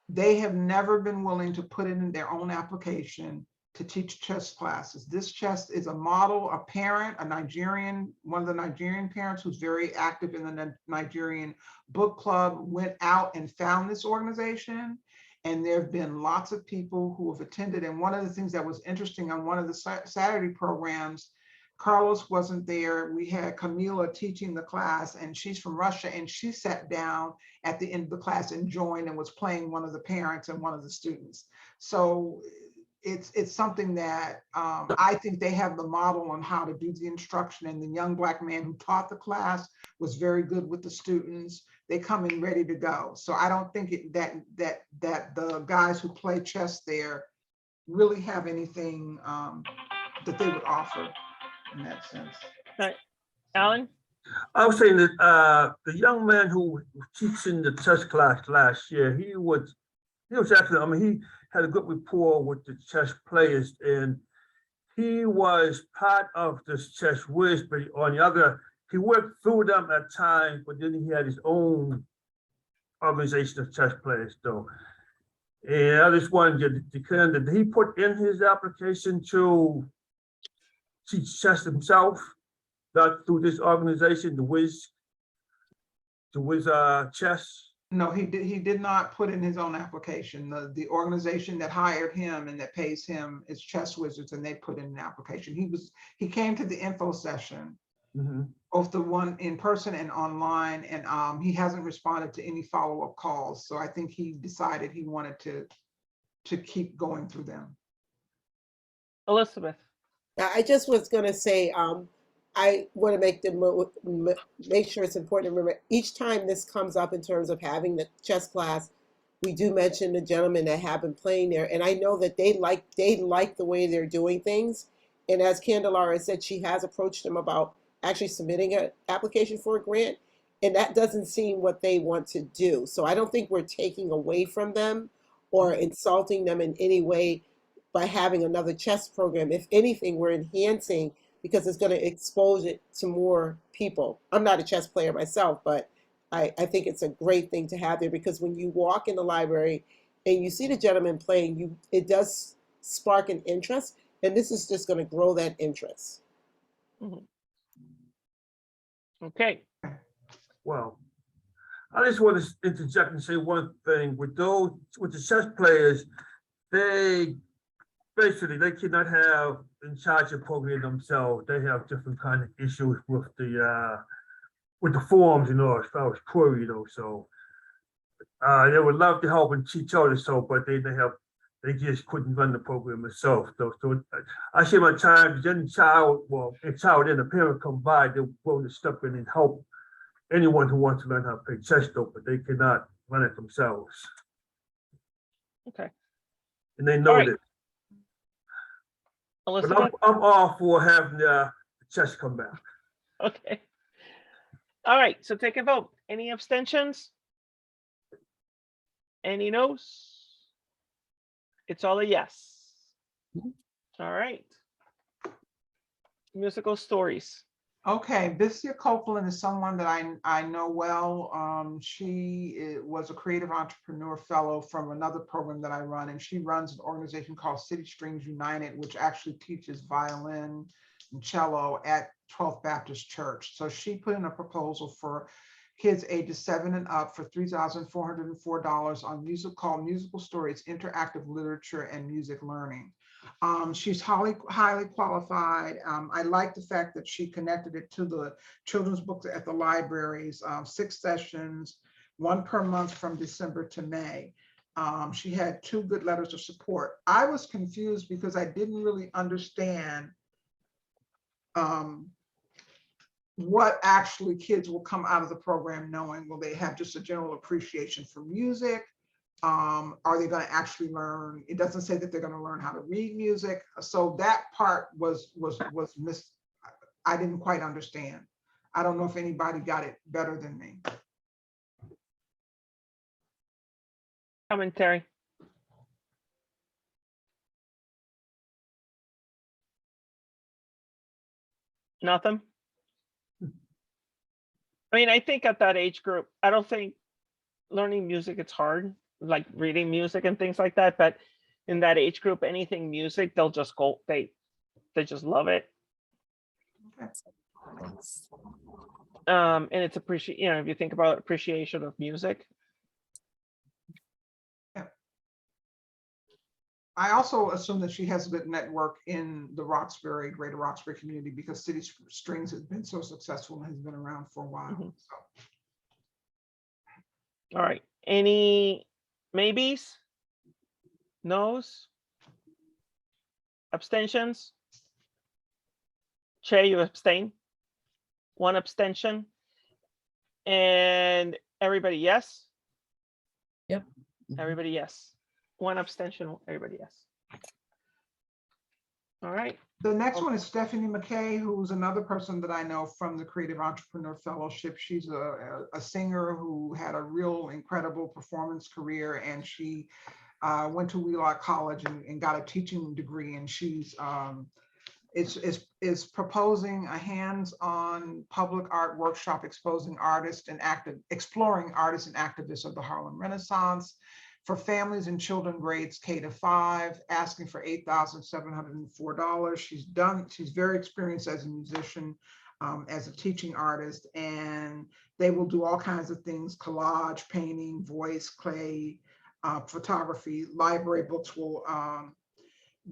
They have never been willing to put it in their own application to teach chess classes. This chess is a model, a parent, one of the Nigerian parents who's very active in the Nigerian book club, went out and found this organization. And there have been lots of people who have attended. And one of the things that was interesting on one of the Saturday programs, Carlos wasn't there. We had Camila teaching the class and she's from Russia, and she sat down at the end of the class and joined and was playing one of the parents and one of the students. So it's something that I think they have the model on how to do the instruction, and the young Black man who taught the class was very good with the students. They come in ready to go. So I don't think that the guys who play chess there really have anything that they would offer in that sense. All right. Alan? I was saying that the young man who was teaching the chess class last year, he was actually, I mean, he had a good rapport with the chess players, and he was part of this chess whiz, but on the other, he worked through them at times, but then he had his own organization of chess players though. And I just wanted to kind of, did he put in his application to teach chess himself, not through this organization, the whiz chess? No, he did not put in his own application. The organization that hired him and that pays him is Chess Wizards, and they put in an application. He came to the info session, both the one in person and online, and he hasn't responded to any follow-up calls. So I think he decided he wanted to keep going through them. Elizabeth. I just was gonna say, I want to make sure it's important to remember each time this comes up in terms of having the chess class, we do mention the gentlemen that have been playing there, and I know that they like the way they're doing things. And as Candelara said, she has approached them about actually submitting an application for a grant, and that doesn't seem what they want to do. So I don't think we're taking away from them or insulting them in any way by having another chess program. If anything, we're enhancing because it's going to expose it to more people. I'm not a chess player myself, but I think it's a great thing to have there because when you walk in the library and you see the gentleman playing, it does spark an interest, and this is just going to grow that interest. Okay. Well, I just want to interject and say one thing. With the chess players, they cannot have in charge of programming themselves. They have different kind of issues with the forms, as far as query, so they would love to help and teach others, but they just couldn't run the program themselves. So I say my time, then and a parent come by, they're willing to step in and help anyone who wants to learn how to play chess, but they cannot run it themselves. Okay. And they know All right. that. But Elizabeth. I'm all for having the chess come back. Okay. All right. So take a vote. Any abstentions? Any no's? It's all a yes. All right. Musical stories. Okay, Bissia Copeland is someone that I know well. She was a creative entrepreneur fellow from another program that I run, and she runs an organization called City Strings United, which actually teaches violin and cello at 12th Baptist Church. So she put in a proposal for kids ages 7 and up for $3,404 on called Musical Stories, Interactive Literature and Music Learning. She's highly qualified. I like the fact that she connected it to the children's books at the libraries, 6 sessions, 1 per month from December to May. She had 2 good letters of support. I was confused because I didn't really understand what actually kids will come out of the program knowing. Will they have just a general appreciation for music? Are they going to actually learn? It doesn't say that they're going to learn how to read music. So that part was missed. I didn't quite understand. I don't know if anybody got it better than me. Commentary. Nothing. I mean, I think at that age group, I don't think learning music, it's hard, like reading music and things like that. But in that age group, anything music, they'll just go, they just love it. Okay. And it's if you think about appreciation of music. Yeah. I also assume that she has a good network in the Greater Roxbury community because City Strings has been so successful and has been around for a while. So. All right. Any maybes? No's? Abstentions? Che, you abstain? 1 abstention. And everybody yes? Yep. Everybody yes. 1 abstention, everybody yes. All right. The next one is Stephanie McKay, who's another person that I know from the Creative Entrepreneur Fellowship. She's a singer who had a real incredible performance career, and she went to Wheelock College and got a teaching degree, and she's is proposing a hands-on public art workshop exploring artists and activists of the Harlem Renaissance for families and children grades K to 5, asking for $8,704. She's very experienced as a musician, as a teaching artist, and they will do all kinds of things: collage, painting, voice, clay, photography. Library books will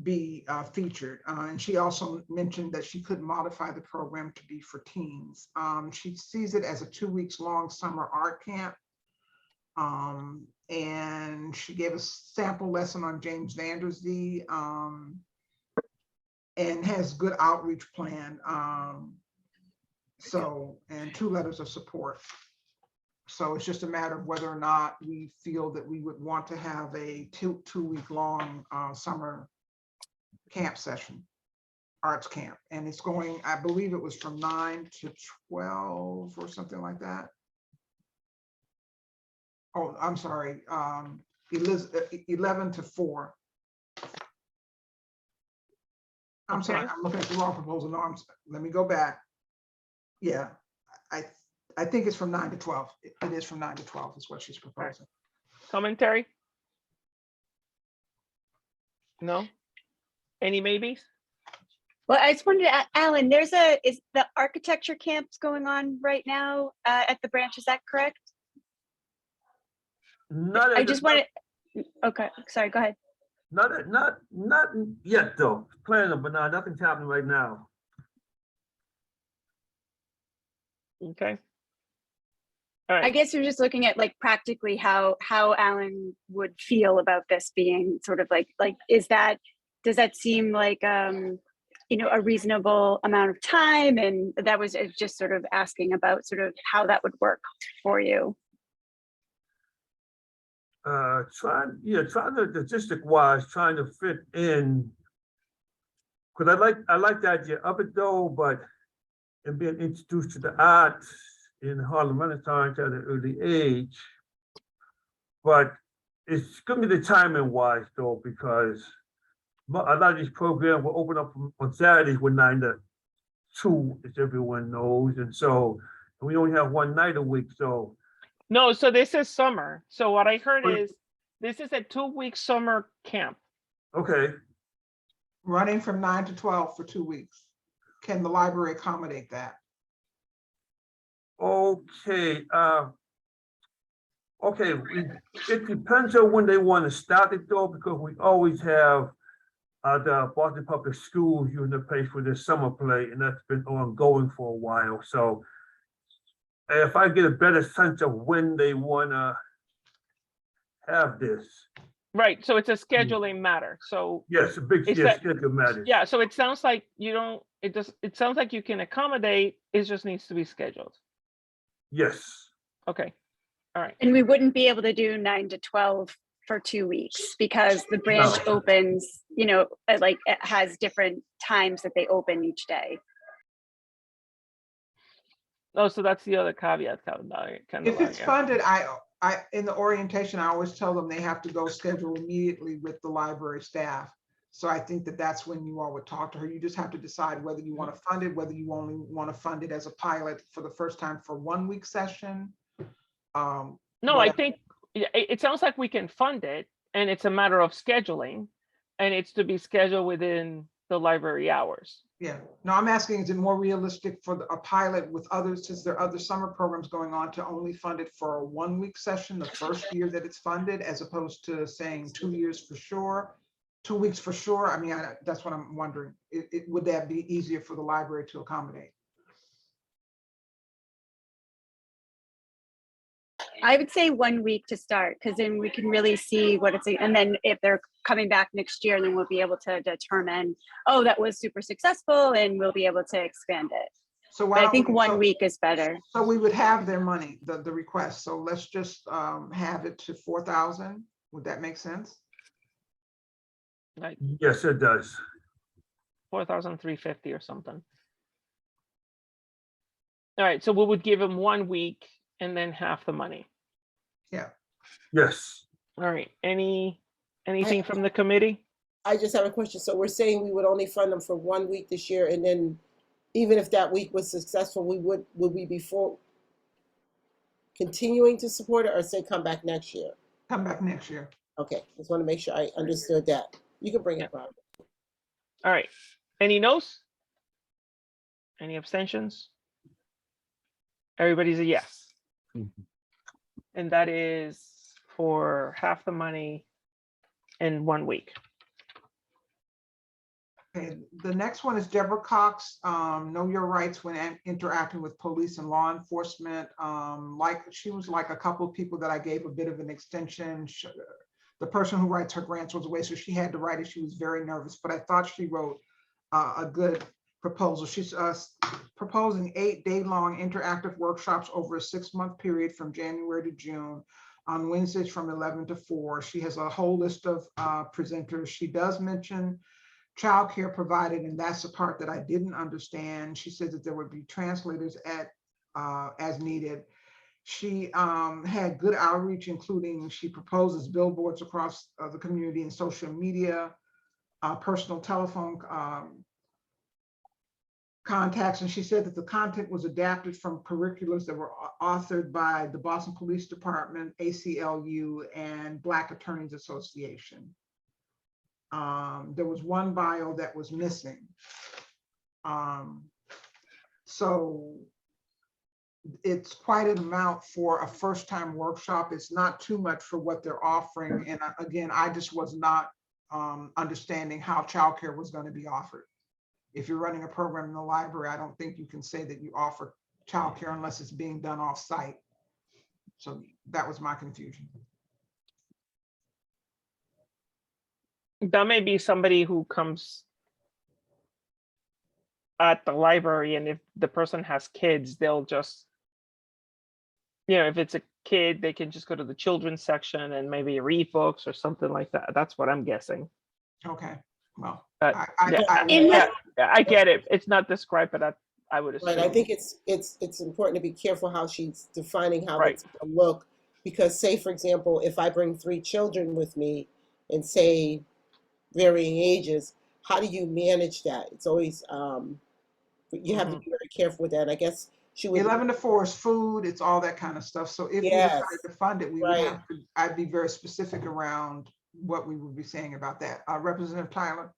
be featured. And she also mentioned that she could modify the program to be for teens. She sees it as a 2 weeks long summer art camp. And she gave a sample lesson on James Vandersdee. and has good outreach plan. So, and 2 letters of support. So it's just a matter of whether or not we feel that we would want to have a 2-week long summer camp session, arts camp. And it's going, I believe it was from 9 to 12 or something like that. Oh, I'm sorry, 11 to 4. I'm sorry, Okay. I'm looking at the wrong proposal. No, let me go back. Yeah, I think it's from 9 to 12. It is from 9 to 12 is what she's proposing. Commentary? No? Any maybes? Well, I just wanted to ask, Alan, is the architecture camps going on right now at the branch? Is that correct? Not I at just the- wanted, okay, sorry, go ahead. Not yet though. Planning, but nothing's happening right now. Okay. All I right. guess you're just looking at like practically how Alan would feel about this being sort of like does that seem like you know, a reasonable amount of time? And that was just sort of asking about sort of how that would work for you. Trying to logistic wise, trying to fit in. Because I like the idea of it though, but and being introduced to the art in Harlem Renaissance at an early age. But it's gonna be the timing wise though, because a lot of these programs will open up on Saturdays with 9 to 2, as everyone knows, and so we only have one night a week. So No, so this is summer. So what I heard But- is this is a 2-week summer camp. okay, Running from 9 to 12 for 2 weeks. Can the library accommodate that? okay, okay. It depends on when they want to start it though, because we always have the Boston Public Schools using the place for this summer play, and that's been ongoing for a while. So if I get a better sense of when they want to have this, Right. So it's a scheduling matter. So yes, a big Is yes, that- schedule matters. yeah, so it sounds like you don't, it sounds like you can accommodate, it just needs to be scheduled. Yes, Okay. All right. And we wouldn't be able to do 9 to 12 for 2 weeks because the branch No. opens, you know, like it has different times that they open each day. Oh, so that's the other caveat, kind If of. it's funded, in the orientation, I always tell them they have to go schedule immediately with the library staff. So I think that that's when you all would talk to her. You just have to decide whether you want to fund it, whether you only want to fund it as a pilot for the first time for 1 week session. No, I whatever. think it sounds like we can fund it and it's a matter of scheduling and it's to be scheduled within the library hours. Yeah, no, I'm asking, is it more realistic for a pilot with others, since there are other summer programs going on, to only fund it for a 1 week session, the first year that it's funded, as opposed to saying 2 years for sure, 2 weeks for sure? I mean, that's what I'm wondering. Would that be easier for the library to accommodate? I would say 1 week to start, because then we can really see what it's, and then if they're coming back next year, then we'll be able to determine, oh, that was super successful, and we'll be able to expand it. So But I think don't we- 1 so- week is better. So we would have their money, the request. So let's just have it to 4,000. Would that make sense? Like yes, it does. 4,350 or something. All right, so we would give them 1 week and then half the money. Yeah. Yes, All right, anything from the committee? I just have a question. So we're saying we would only fund them for 1 week this year, and then even if that week was successful, would we be continuing to support it, or say come back next year? Come back next year. Okay, just want to make sure I understood that. You can bring it, Bob. All right, any no's? Any abstentions? Everybody's a yes. And that is for half the money in 1 week. Okay, the next one is Deborah Cox, know your rights when interacting with police and law enforcement. She was like a couple of people that I gave a bit of an extension. The person who writes her grants was away, so she had to write it. She was very nervous, but I thought she wrote a good proposal. She's proposing 8 day-long interactive workshops over a 6-month period from January to June on Wednesdays from 11 to 4. She has a whole list of presenters. She does mention childcare provided, and that's the part that I didn't understand. She said that there would be translators as needed. She had good outreach, including she proposes billboards across the community and social media, personal telephone contacts, and she said that the content was adapted from curriculums that were authored by the Boston Police Department, ACLU, and Black Attorneys Association. There was one bio that was missing. So it's quite an amount for a first-time workshop. It's not too much for what they're offering. And again, I just was not understanding how childcare was going to be offered. If you're running a program in the library, I don't think you can say that you offer childcare unless it's being done off-site. So that was my confusion. That may be somebody who comes at the library, and if the person has kids, they'll just, if it's a kid, they can just go to the children's section and maybe read books or something like that. That's what I'm guessing. Okay, well, I get it. It's not described, but I would assume. Right, I think it's important to be careful how she's defining how Right. it's going to look, because say, for example, if I bring 3 children with me and say varying ages, how do you manage that? It's always, you have to be very careful with that. I guess she would. 11 to 4 is food, it's all that kind of stuff. So if we decided to fund it, we would have to, I'd be very specific around what we would be saying about that. Representative Tyler?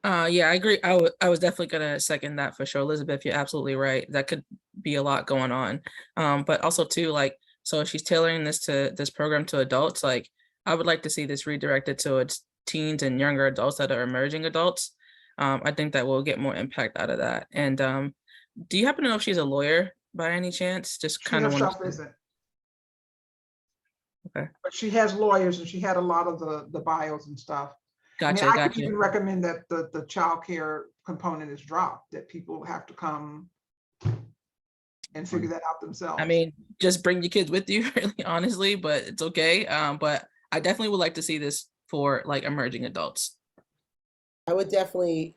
Yeah, I agree. I was definitely gonna second that for sure. Elizabeth, you're absolutely right. That could be a lot going on. But also too, like, so if she's tailoring this program to adults, like I would like to see this redirected to its teens and younger adults that are emerging adults. I think that we'll get more impact out of that. And do you happen to know if she's a lawyer by any chance? Just kind of herself want isn't. Okay. But she has lawyers and she had a lot of the bios and stuff. Gotcha, I mean, I gotcha. could even recommend that the childcare component is dropped, that people have to come and figure that out themselves. I mean, just bring your kids with you, really, honestly, but it's okay. But I definitely would like to see this for like emerging adults. I would definitely,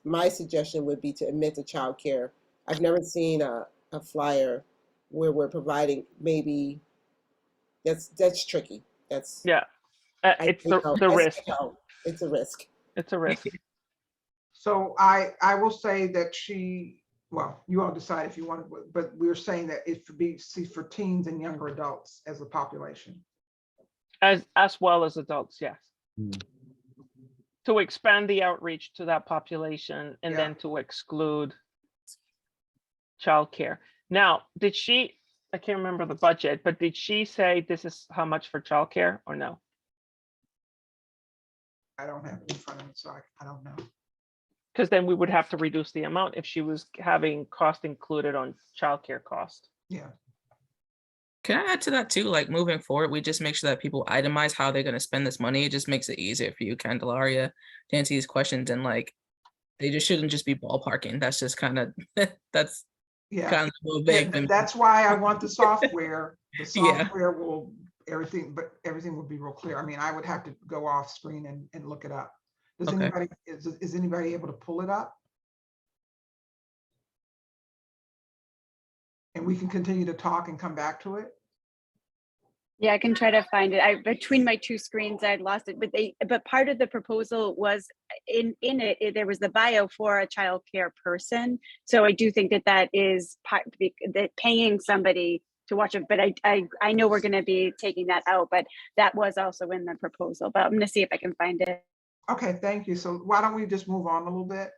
my suggestion would be to admit to childcare. I've never seen a flyer where we're providing, maybe that's tricky. That's it's the risk. It's a risk. It's a risk. So I will say that well, you all decide if you want to, but we're saying that it should be for teens and younger adults as a population. As well as adults, yes. To expand the outreach to that population and then to exclude childcare. Now, I can't remember the budget, but did she say this is how much for childcare or no? I don't have it in front of me, so I don't know. Because then we would have to reduce the amount if she was having cost included on childcare cost. Yeah. Can I add to that too? Like moving forward, we just make sure that people itemize how they're going to spend this money. It just makes it easier for you, Candelaria, to answer these questions. And like, they just shouldn't just be ballparking. That's just kind of, that's kind of a little big. That's why I want the software. The software will, everything will be real clear. I mean, I would have to go off screen and look it up. Does anybody, is anybody able to pull it up? And we can continue to talk and come back to it. Yeah, I can try to find it. Between my 2 screens, I'd lost it. But part of the proposal was in it. There was the bio for a child care person. So I do think that is that paying somebody to watch it. But I know we're going to be taking that out. But that was also in the proposal. But I'm going to see if I can find it. Okay, thank you. So why don't we just move on a little bit?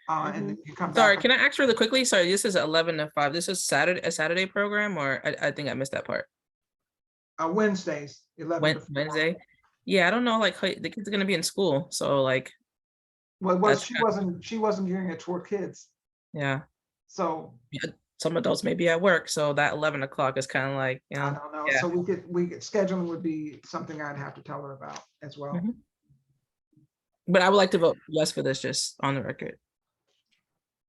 And then you come back. Sorry, can I ask really quickly? Sorry, this is 11 to 5. This is a Saturday program, or I think I missed that part. Wednesdays, 11 to 4. Wednesday. Yeah, I don't know. Like the kids are gonna be in school, so like. Well, she wasn't gearing it toward kids. Yeah. So. Yeah, some adults may be at work, so that 11 o'clock is kind of like, you know. I don't know. Yeah. So we could scheduling would be something I'd have to tell her about as well. But I would like to vote yes for this, just on the record.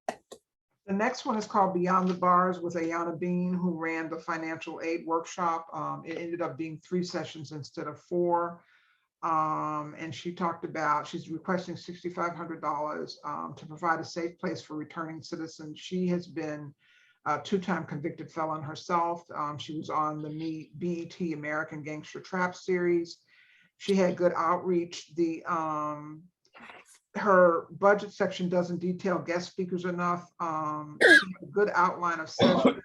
The next one is called Beyond the Bars with Ayana Bean, who ran the financial aid workshop. It ended up being 3 sessions instead of 4. And she talked about, she's requesting $6,500 to provide a safe place for returning citizens. She has been a 2-time convicted felon herself. She was on the BET American Gangster Trap series. She had good outreach. Her budget section doesn't detail guest speakers enough. She had a good outline of sessions,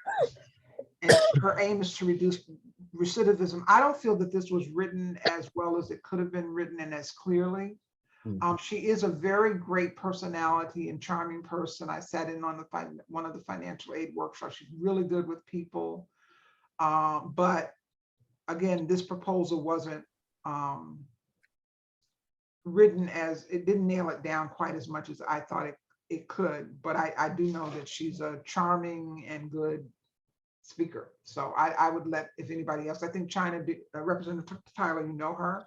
and her aim is to reduce recidivism. I don't feel that this was written as well as it could have been written and as clearly. She is a very great personality and charming person. I sat in on one of the financial aid workshops. She's really good with people. But again, this proposal wasn't written as, it didn't nail it down quite as much as I thought it could. But I do know that she's a charming and good speaker. So I would let, if anybody else, I think China, Representative Tyler, you know her.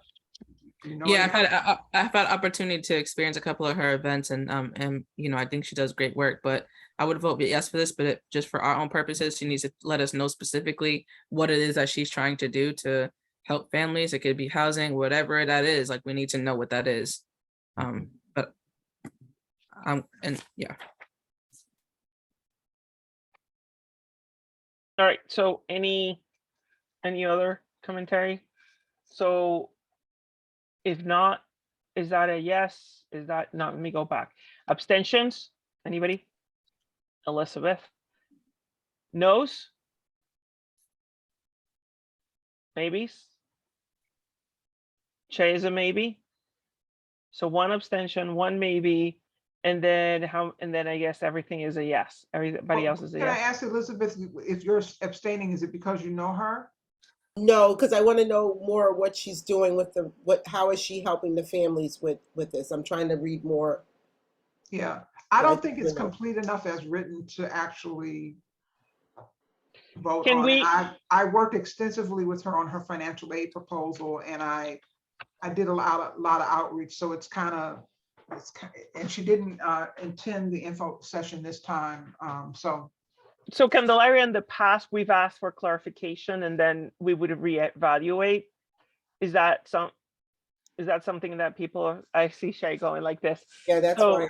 You know Yeah, her? I've had opportunity to experience a couple of her events, and you know, I think she does great work. But I would vote yes for this, but just for our own purposes, she needs to let us know specifically what it is that she's trying to do to help families. It could be housing, whatever that is. Like, we need to know what that is. But and yeah. All right, so any other commentary? So if not, is that a yes? Is that not? Let me go back. Abstentions? Anybody? Elizabeth? Noes? Maybes? Che is a maybe. So 1 abstention, 1 maybe, and then I guess everything is a yes. Everybody else is a Can I yes. ask Elizabeth, if you're abstaining, is it because you know her? No, because I want to know more what she's doing with how is she helping the families with this? I'm trying to read more. Yeah, I Yeah, don't think it's you know. complete enough as written to actually vote Can on we- it. I worked extensively with her on her financial aid proposal, and I did a lot of outreach. So it's kind of, and she didn't attend the info session this time. So Candelaria, in the past, we've asked for clarification and then we would reevaluate. Is that something that people, I see Shay going like this. Yeah, that's So, fine.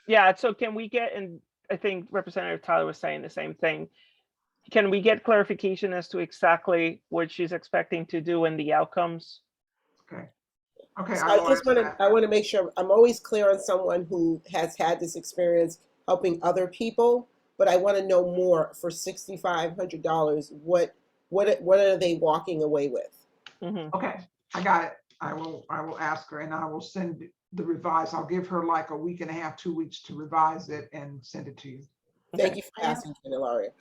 yeah, so can we get, and I think Representative Tyler was saying the same thing. Can we get clarification as to exactly what she's expecting to do and the outcomes? Okay, So I will ask that. I want to make sure I'm always clear on someone who has had this experience helping other people, but I want to know more for $6,500. What are they walking away with? Mhm. Okay, I got it. I will ask her, and I will send the revise. I'll give her like a week and a half, 2 weeks to revise it and send it to you. Thank you for asking, Candelaria.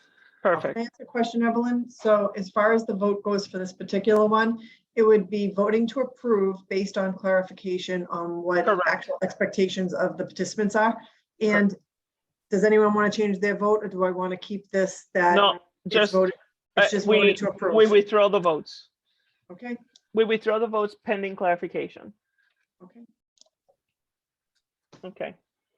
Perfect. Can I answer a question, Evelyn? So as far as the vote goes for this particular one, it would be voting to approve based on clarification on what Correct. actual expectations of the participants are. And does anyone want to change their vote, or do I want to keep this that No, it's just, voted? It's just voted to we approve. withdraw the votes. Okay, We withdraw the votes pending clarification. okay. Okay.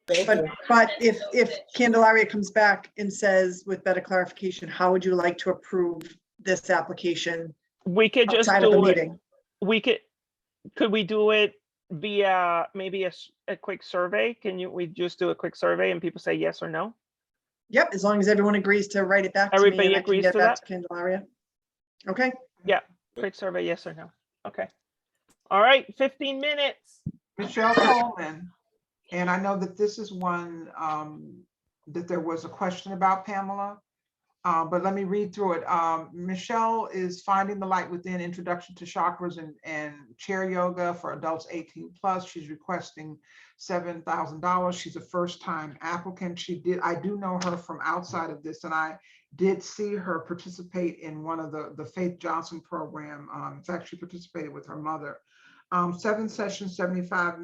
Thank you. But if Candelaria comes back and says with better clarification, how would you like to approve this application We could just outside of the do it. meeting? Could we do it via maybe a quick survey? We just do a quick survey and people say yes or no? Yep, as long as everyone agrees to write it back to me Everybody and I can agrees get to back that? to Candelaria. Okay, Quick survey, yes or no? Okay. All right, 15 minutes. Michelle Coleman, and I know that this is one that there was a question about, Pamela, but let me read through it. Michelle is Finding the Light Within, Introduction to Chakras and Chair Yoga for adults 18 plus. She's requesting $7,000. She's a first-time applicant. I do know her from outside of this, and I did see her participate in one of the Faith Johnson program. In fact, she participated with her mother. 7 sessions, 75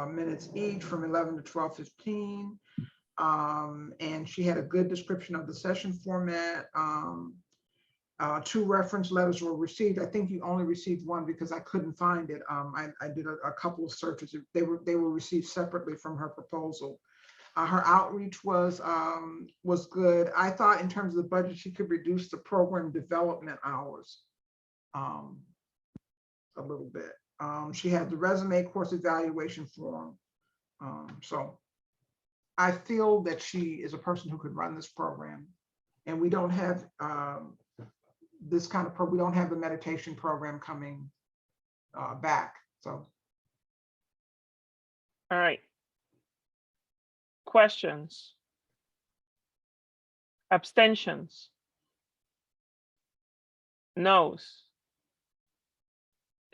minutes each from 11 to 12:15. And she had a good description of the session format. 2 reference letters were received. I think you only received one because I couldn't find it. I did a couple of searches. They were received separately from her proposal. Her outreach was good. I thought in terms of the budget, she could reduce the program development hours a little bit. She had the resume course evaluation form. So I feel that she is a person who could run this program, and we don't have this kind of we don't have the meditation program coming back. So, All right. Questions? Abstentions? No's?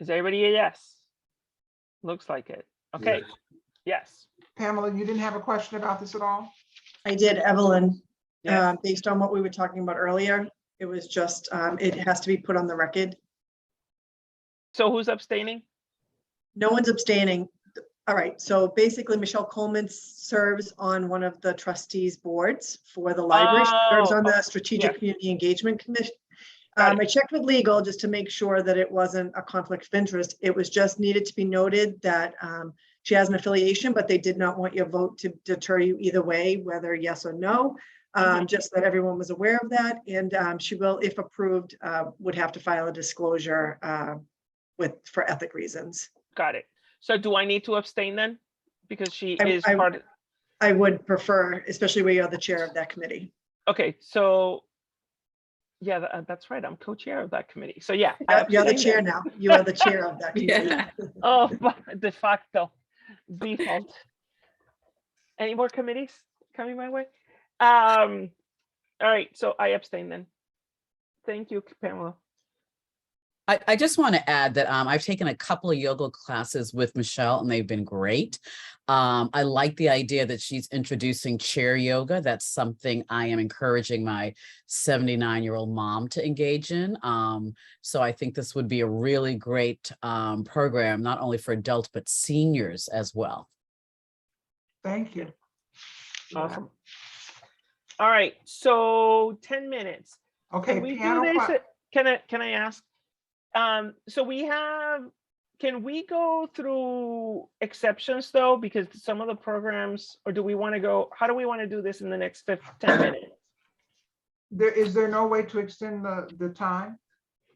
Is everybody a yes? Looks like it. Okay. Yes. Pamela, you didn't have a question about this at all? I did, Evelyn. Yes. Based on what we were talking about earlier, it was just, it has to be put on the record. So who's abstaining? No one's abstaining. All right, so basically Michelle Coleman serves on one of the trustees boards for the library. She serves on the Strategic yeah. Community Engagement Commission. Got I checked with legal just to make sure that it wasn't a conflict of interest. It was just needed to be noted that she has an affiliation, but they did not want your vote to deter you either way, whether yes or no. Just that everyone was aware of that. And she will, if approved, would have to file a disclosure for ethic reasons. Got it. So do I need to abstain then? Because she is part of. I would prefer, especially where you're the chair of that committee. Okay, so yeah, that's right. I'm co-chair of that committee. So yeah, You're the chair now. You are the chair of that committee. Yeah. Oh, de facto, default. Any more committees coming my way? All right, so I abstain then. Thank you, Pamela. I just want to add that I've taken a couple of yoga classes with Michelle and they've been great. I like the idea that she's introducing chair yoga. That's something I am encouraging my 79-year-old mom to engage in. So I think this would be a really great program, not only for adults, but seniors as well. Thank you. Awesome. All right, so 10 minutes. Okay, Can we do piano this? Can I ask? So we have, can we go through exceptions though? Because some of the programs, or do we want to go, how do we want to do this in the next 10 minutes? Is there no way to extend the time?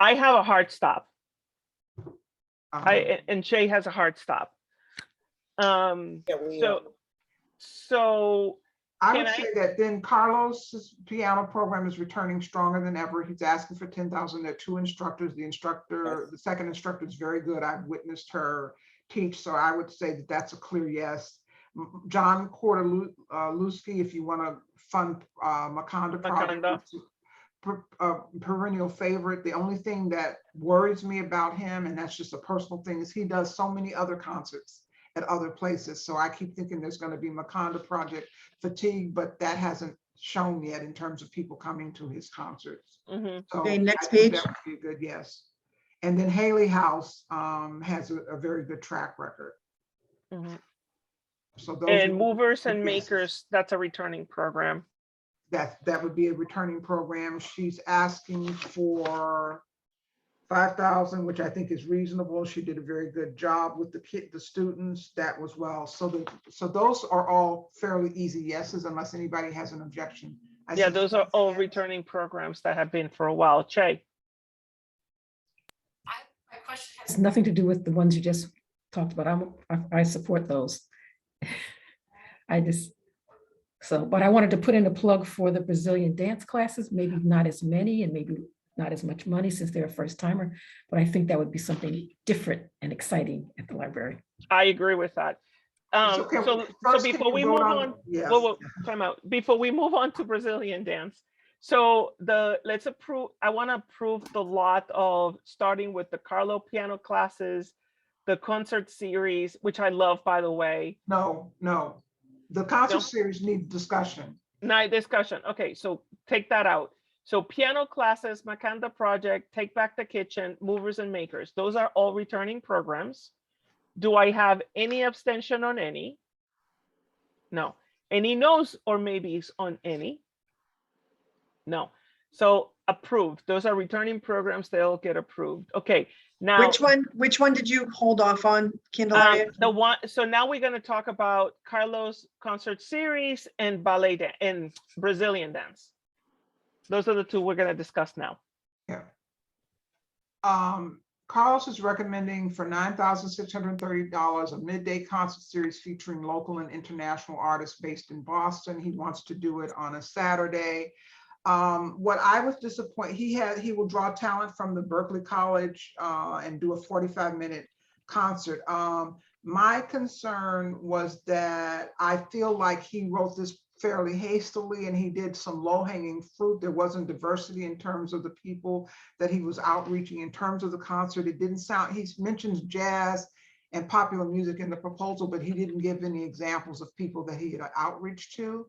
I have a hard stop. Uh-huh. And Shay has a hard stop. Yeah, So I can would say that then Carlos's piano program is returning stronger than ever. He's asking for 10,000. There are 2 instructors. The second instructor is very good. I've witnessed her teach, so I would say that that's a clear yes. John Kordaluski, if you want to fund Maconda project, perennial favorite. The only thing that worries me about him, and that's just a personal thing, is he does so many other concerts at other places. So I keep thinking there's going to be Maconda project fatigue, but that hasn't shown yet in terms of people coming to his concerts. Mhm. So Okay, next I think page. that would be a good yes. And then Haley House has a very good track record. Mhm. So those And are movers good and guesses. makers, that's a returning program. That would be a returning program. She's asking for 5,000, which I think is reasonable. She did a very good job with the students. That was well. So those are all fairly easy yeses, unless anybody has an objection. Yeah, those are all returning programs that have been for a while. Che. My question has nothing to do with the ones you just talked about. I support those. But I wanted to put in a plug for the Brazilian dance classes, maybe not as many and maybe not as much money since they're a first timer, but I think that would be something different and exciting at the library. I agree with that. Okay, So first, before we move on, yes. well, time out. Before we move on to Brazilian dance, so let's approve. I want to approve the lot of starting with the Carlo piano classes, the concert series, which I love, by the way. No. The concert series needs discussion. Night discussion. Okay, so take that out. So piano classes, Maconda project, Take Back the Kitchen, movers and makers. Those are all returning programs. Do I have any abstention on any? No. Any no's or maybes on any? No. So approved. Those are returning programs. They'll get approved. Okay. Now, Which one did you hold off on, Candelaria? the one, so now we're going to talk about Carlos concert series and ballet and Brazilian dance. Those are the two we're going to discuss now. Yeah. Carlos is recommending for $9,630 a midday concert series featuring local and international artists based in Boston. He wants to do it on a Saturday. What I was disappointed, he will draw talent from the Berklee College and do a 45-minute concert. My concern was that I feel like he wrote this fairly hastily and he did some low-hanging fruit. There wasn't diversity in terms of the people that he was outreaching. In terms of the concert, it didn't sound, he mentions jazz and popular music in the proposal, but he didn't give any examples of people that he had outreach to.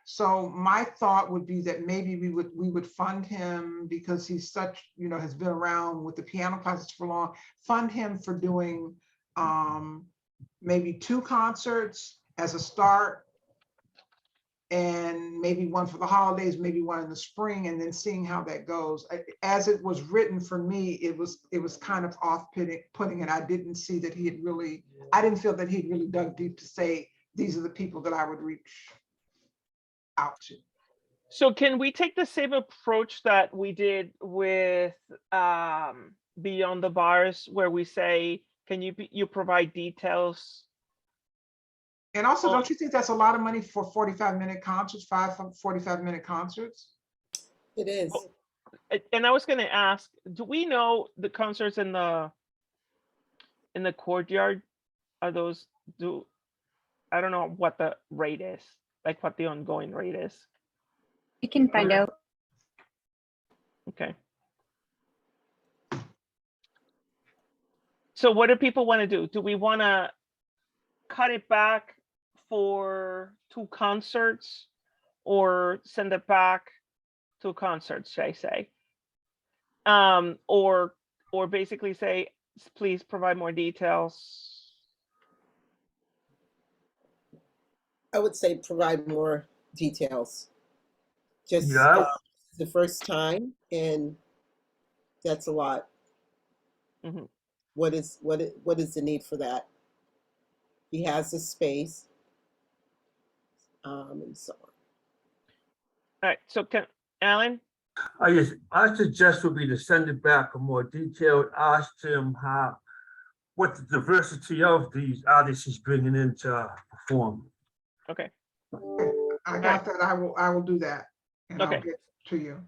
So my thought would be that maybe we would fund him because he's such, has been around with the piano classes for long, fund him for doing maybe 2 concerts as a start, and maybe one for the holidays, maybe one in the spring, and then seeing how that goes. As it was written for me, it was kind of off-putting, and I didn't see that I didn't feel that he'd really dug deep to say, these are the people that I would reach out to. So can we take the same approach that we did with Beyond the Bars, where we say, can you provide details? And also, don't you think that's a lot of money for 45-minute concerts, 5 45-minute concerts? It is. And I was going to ask, do we know the concerts in the courtyard? Are those, I don't know what the rate is, like what the ongoing rate is. We can find out. Okay. So what do people want to do? Do we want to cut it back for 2 concerts or send it back 2 concerts, should I say? Or basically say, please provide more details. I would say provide more details. Just Yeah. the first time, and that's a lot. Mhm. What is the need for that? He has the space, and so on. All right, so Alan? I suggest would be to send it back for more detailed, ask him what the diversity of these artists he's bringing in to perform. Okay. I got that. I will do that, and Okay. I'll get to you.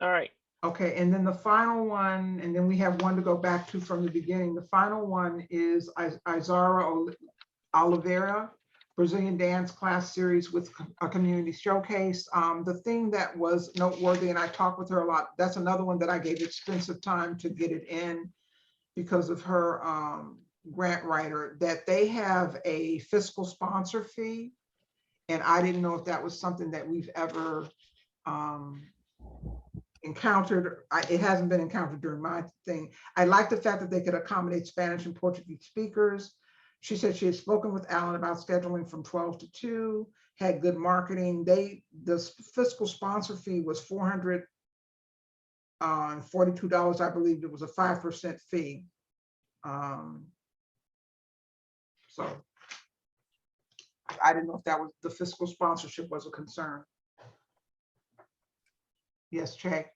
All right. Okay, and then the final one, and then we have one to go back to from the beginning. The final one is Izara Oliveira, Brazilian dance class series with a community showcase. The thing that was noteworthy, and I talked with her a lot, that's another one that I gave extensive time to get it in because of her grant writer, that they have a fiscal sponsor fee. And I didn't know if that was something that we've ever encountered. It hasn't been encountered during my thing. I like the fact that they could accommodate Spanish and Portuguese speakers. She said she had spoken with Alan about scheduling from 12 to 2, had good marketing. The fiscal sponsor fee was $442, I believe. It was a 5% fee. So I didn't know if that was the fiscal sponsorship was a concern. Yes, Che.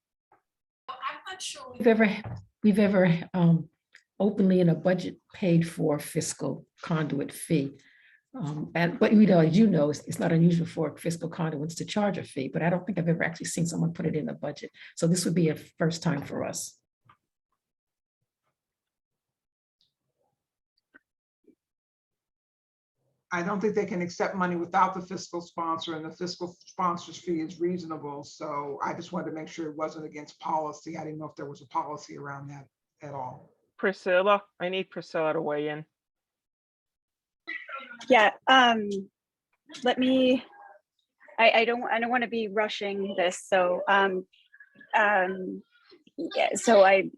I'm not sure we've ever openly in a budget paid for fiscal conduit fee. But it's not unusual for fiscal conduits to charge a fee, but I don't think I've ever actually seen someone put it in the budget. So this would be a first time for us. I don't think they can accept money without the fiscal sponsor, and the fiscal sponsor's fee is reasonable. So I just wanted to make sure it wasn't against policy. I didn't know if there was a policy around that at all. Priscilla, I need Priscilla to weigh in. Yeah, let me, I don't want to be rushing this. So yeah, so I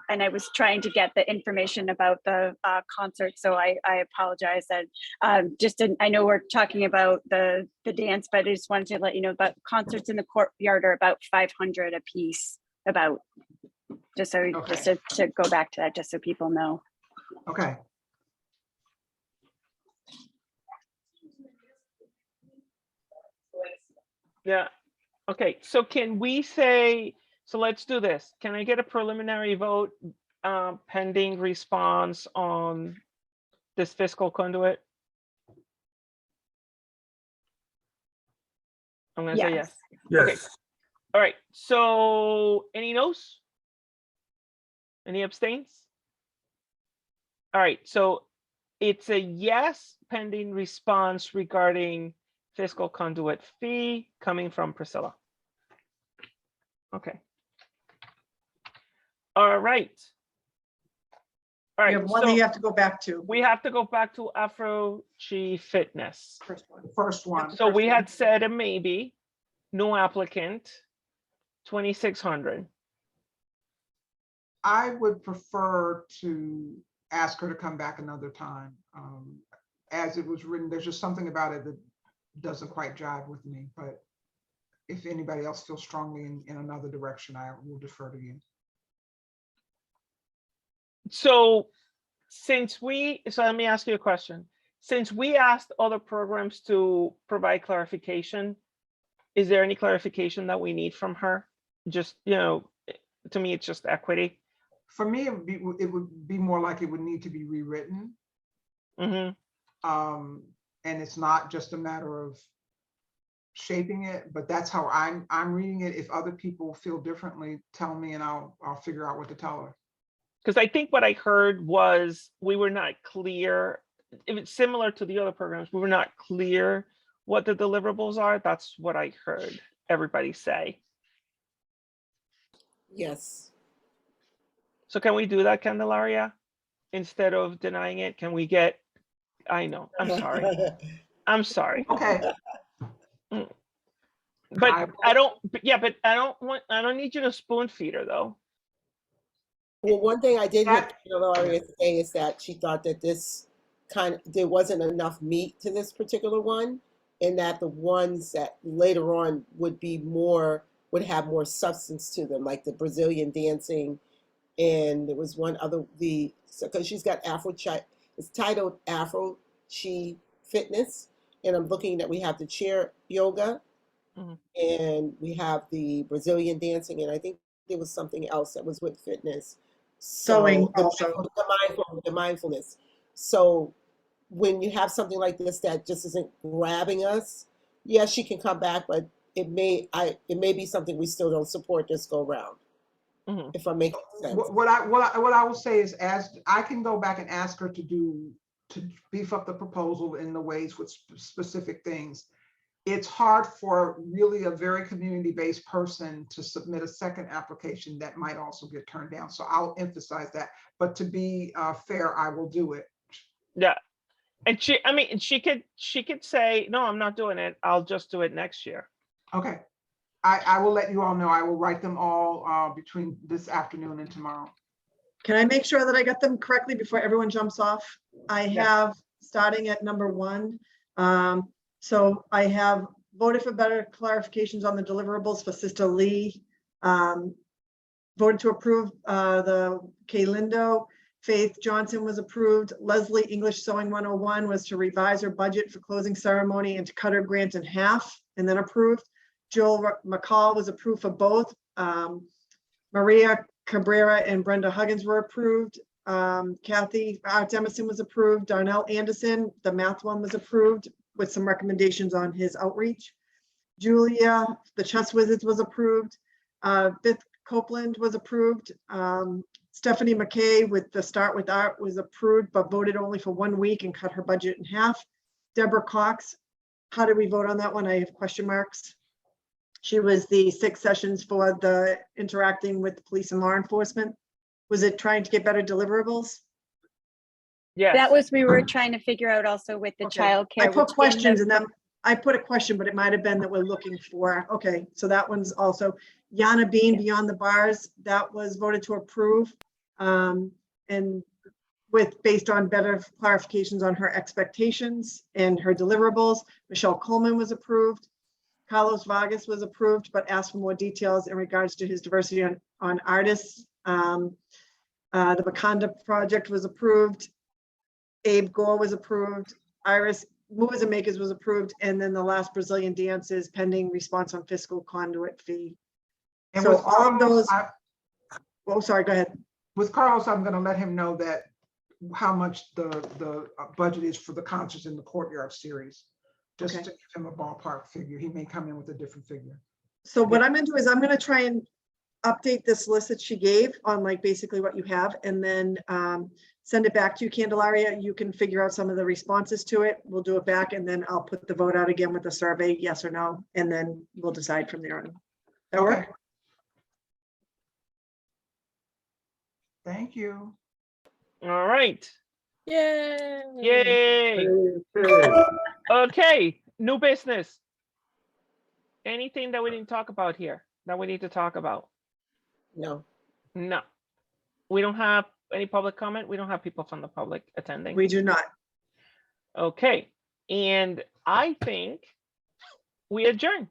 was trying to get the information about the concert, so I apologize that I know we're talking about the dance, but I just wanted to let you know about concerts in the courtyard are about 500 a piece, about, just so just to go back to that, just so people know. Okay. Yeah. Okay, so can we say, so let's do this. Can I get a preliminary vote pending response on this fiscal conduit? I'm gonna say yes. Yes. Okay. All right, so any no's? Any abstains? All right, so it's a yes pending response regarding fiscal conduit fee coming from Priscilla. Okay. All right. All You right, have one that so you have to go back to. we have to go back to Afro Chi Fitness. First one. So we had said a maybe, no applicant, 2,600. I would prefer to ask her to come back another time. As it was written, there's just something about it that doesn't quite jive with me, but if anybody else feels strongly in another direction, I will defer to you. So let me ask you a question. Since we asked other programs to provide clarification, is there any clarification that we need from her? Just, to me, it's just equity. For me, it would be more like it would need to be rewritten. Mm-hmm. And it's not just a matter of shaping it, but that's how I'm reading it. If other people feel differently, tell me and I'll figure out what to tell her. Because I think what I heard was we were not clear. If it's similar to the other programs, we were not clear what the deliverables are. That's what I heard everybody say. Yes. So can we do that, Candelaria? Instead of denying it, can we get, I know, I'm sorry. I'm sorry. Okay. But I don't need you to spoon feed her though. Well, one thing I did hear Candelaria say is that she thought that there wasn't enough meat to this particular one, and that the ones that later on would have more substance to them, like the Brazilian dancing, and there was one other, because she's got it's titled Afro Chi Fitness, and I'm looking that we have the chair yoga, and we have the Brazilian dancing, and I think there was something else that was with fitness. Sewing also. The mindfulness. So when you have something like this that just isn't grabbing us, yes, she can come back, but it may be something we still don't support this go round. If I'm making sense. What I will say is, as I can go back and ask her to beef up the proposal in the ways with specific things. It's hard for really a very community-based person to submit a second application that might also get turned down. So I'll emphasize that. But to be fair, I will do it. Yeah, and she could say, no, I'm not doing it. I'll just do it next year. Okay, I will let you all know. I will write them all between this afternoon and tomorrow. Can I make sure that I got them correctly before everyone jumps off? I have, starting at number 1. So I have voted for better clarifications on the deliverables for Sister Lee. Voted to approve the K. Lindo. Faith Johnson was approved. Leslie English Sewing 101 was to revise her budget for closing ceremony and to cut her grant in half, and then approved. Joel McCall was approved for both. Maria Cabrera and Brenda Huggins were approved. Kathy Arts Emerson was approved. Darnell Anderson, the math one, was approved with some recommendations on his outreach. Julia, the Chess Wizards, was approved. Beth Copeland was approved. Stephanie McKay with the Start With Art was approved, but voted only for 1 week and cut her budget in half. Deborah Cox, how did we vote on that one? I have question marks. She was the 6 sessions for the interacting with police and law enforcement. Was it trying to get better deliverables? Yes. That was, we were trying to figure out also with the childcare. I put questions in them. I put a question, but it might have been that we're looking for, okay, so that one's also, Yana Bean, Beyond the Bars, that was voted to approve. And based on better clarifications on her expectations and her deliverables. Michelle Coleman was approved. Carlos Vargas was approved, but asked for more details in regards to his diversity on artists. The Wakanda project was approved. Abe Gore was approved. Iris Movers and Makers was approved. And then the last Brazilian dance is pending response on fiscal conduit fee. And So with all of Carlos, those, oh, sorry, go ahead. with Carlos, I'm gonna let him know that how much the budget is for the concerts in the Courtyard series. Just Okay. to give him a ballpark figure. He may come in with a different figure. So what I'm gonna do is I'm gonna try and update this list that she gave on like basically what you have, and then send it back to you, Candelaria. You can figure out some of the responses to it. We'll do it back, and then I'll put the vote out again with the survey, yes or no, and then we'll decide from there on. That work? Okay. Thank you. All right. Yay. Yay. Okay. Okay, new business. Anything that we didn't talk about here that we need to talk about? No. No. We don't have any public comment. We don't have people from the public attending. We do not. Okay, and I think we adjourn.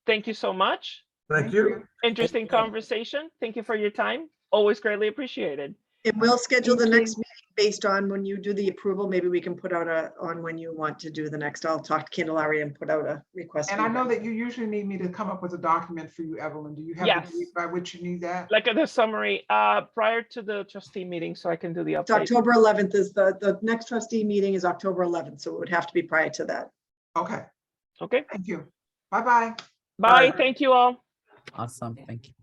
Thank you so much. Thank you. Interesting conversation. Thank you for your time. Always greatly appreciated. And we'll schedule the Thank next you. meeting based on when you do the approval. Maybe we can put out on when you want to do the next. I'll talk to Candelaria and put out a request. And for I you know guys. that you usually need me to come up with a document for you, Evelyn. Do you have Yes. the date by which you need that? Like the summary, prior to the trustee meeting, so I can do the It's update. October 11th is the next trustee meeting is October 11th, so it would have to be prior to that. Okay, Okay, thank you. Bye-bye. bye. Bye. Thank you all. Awesome. Thank you.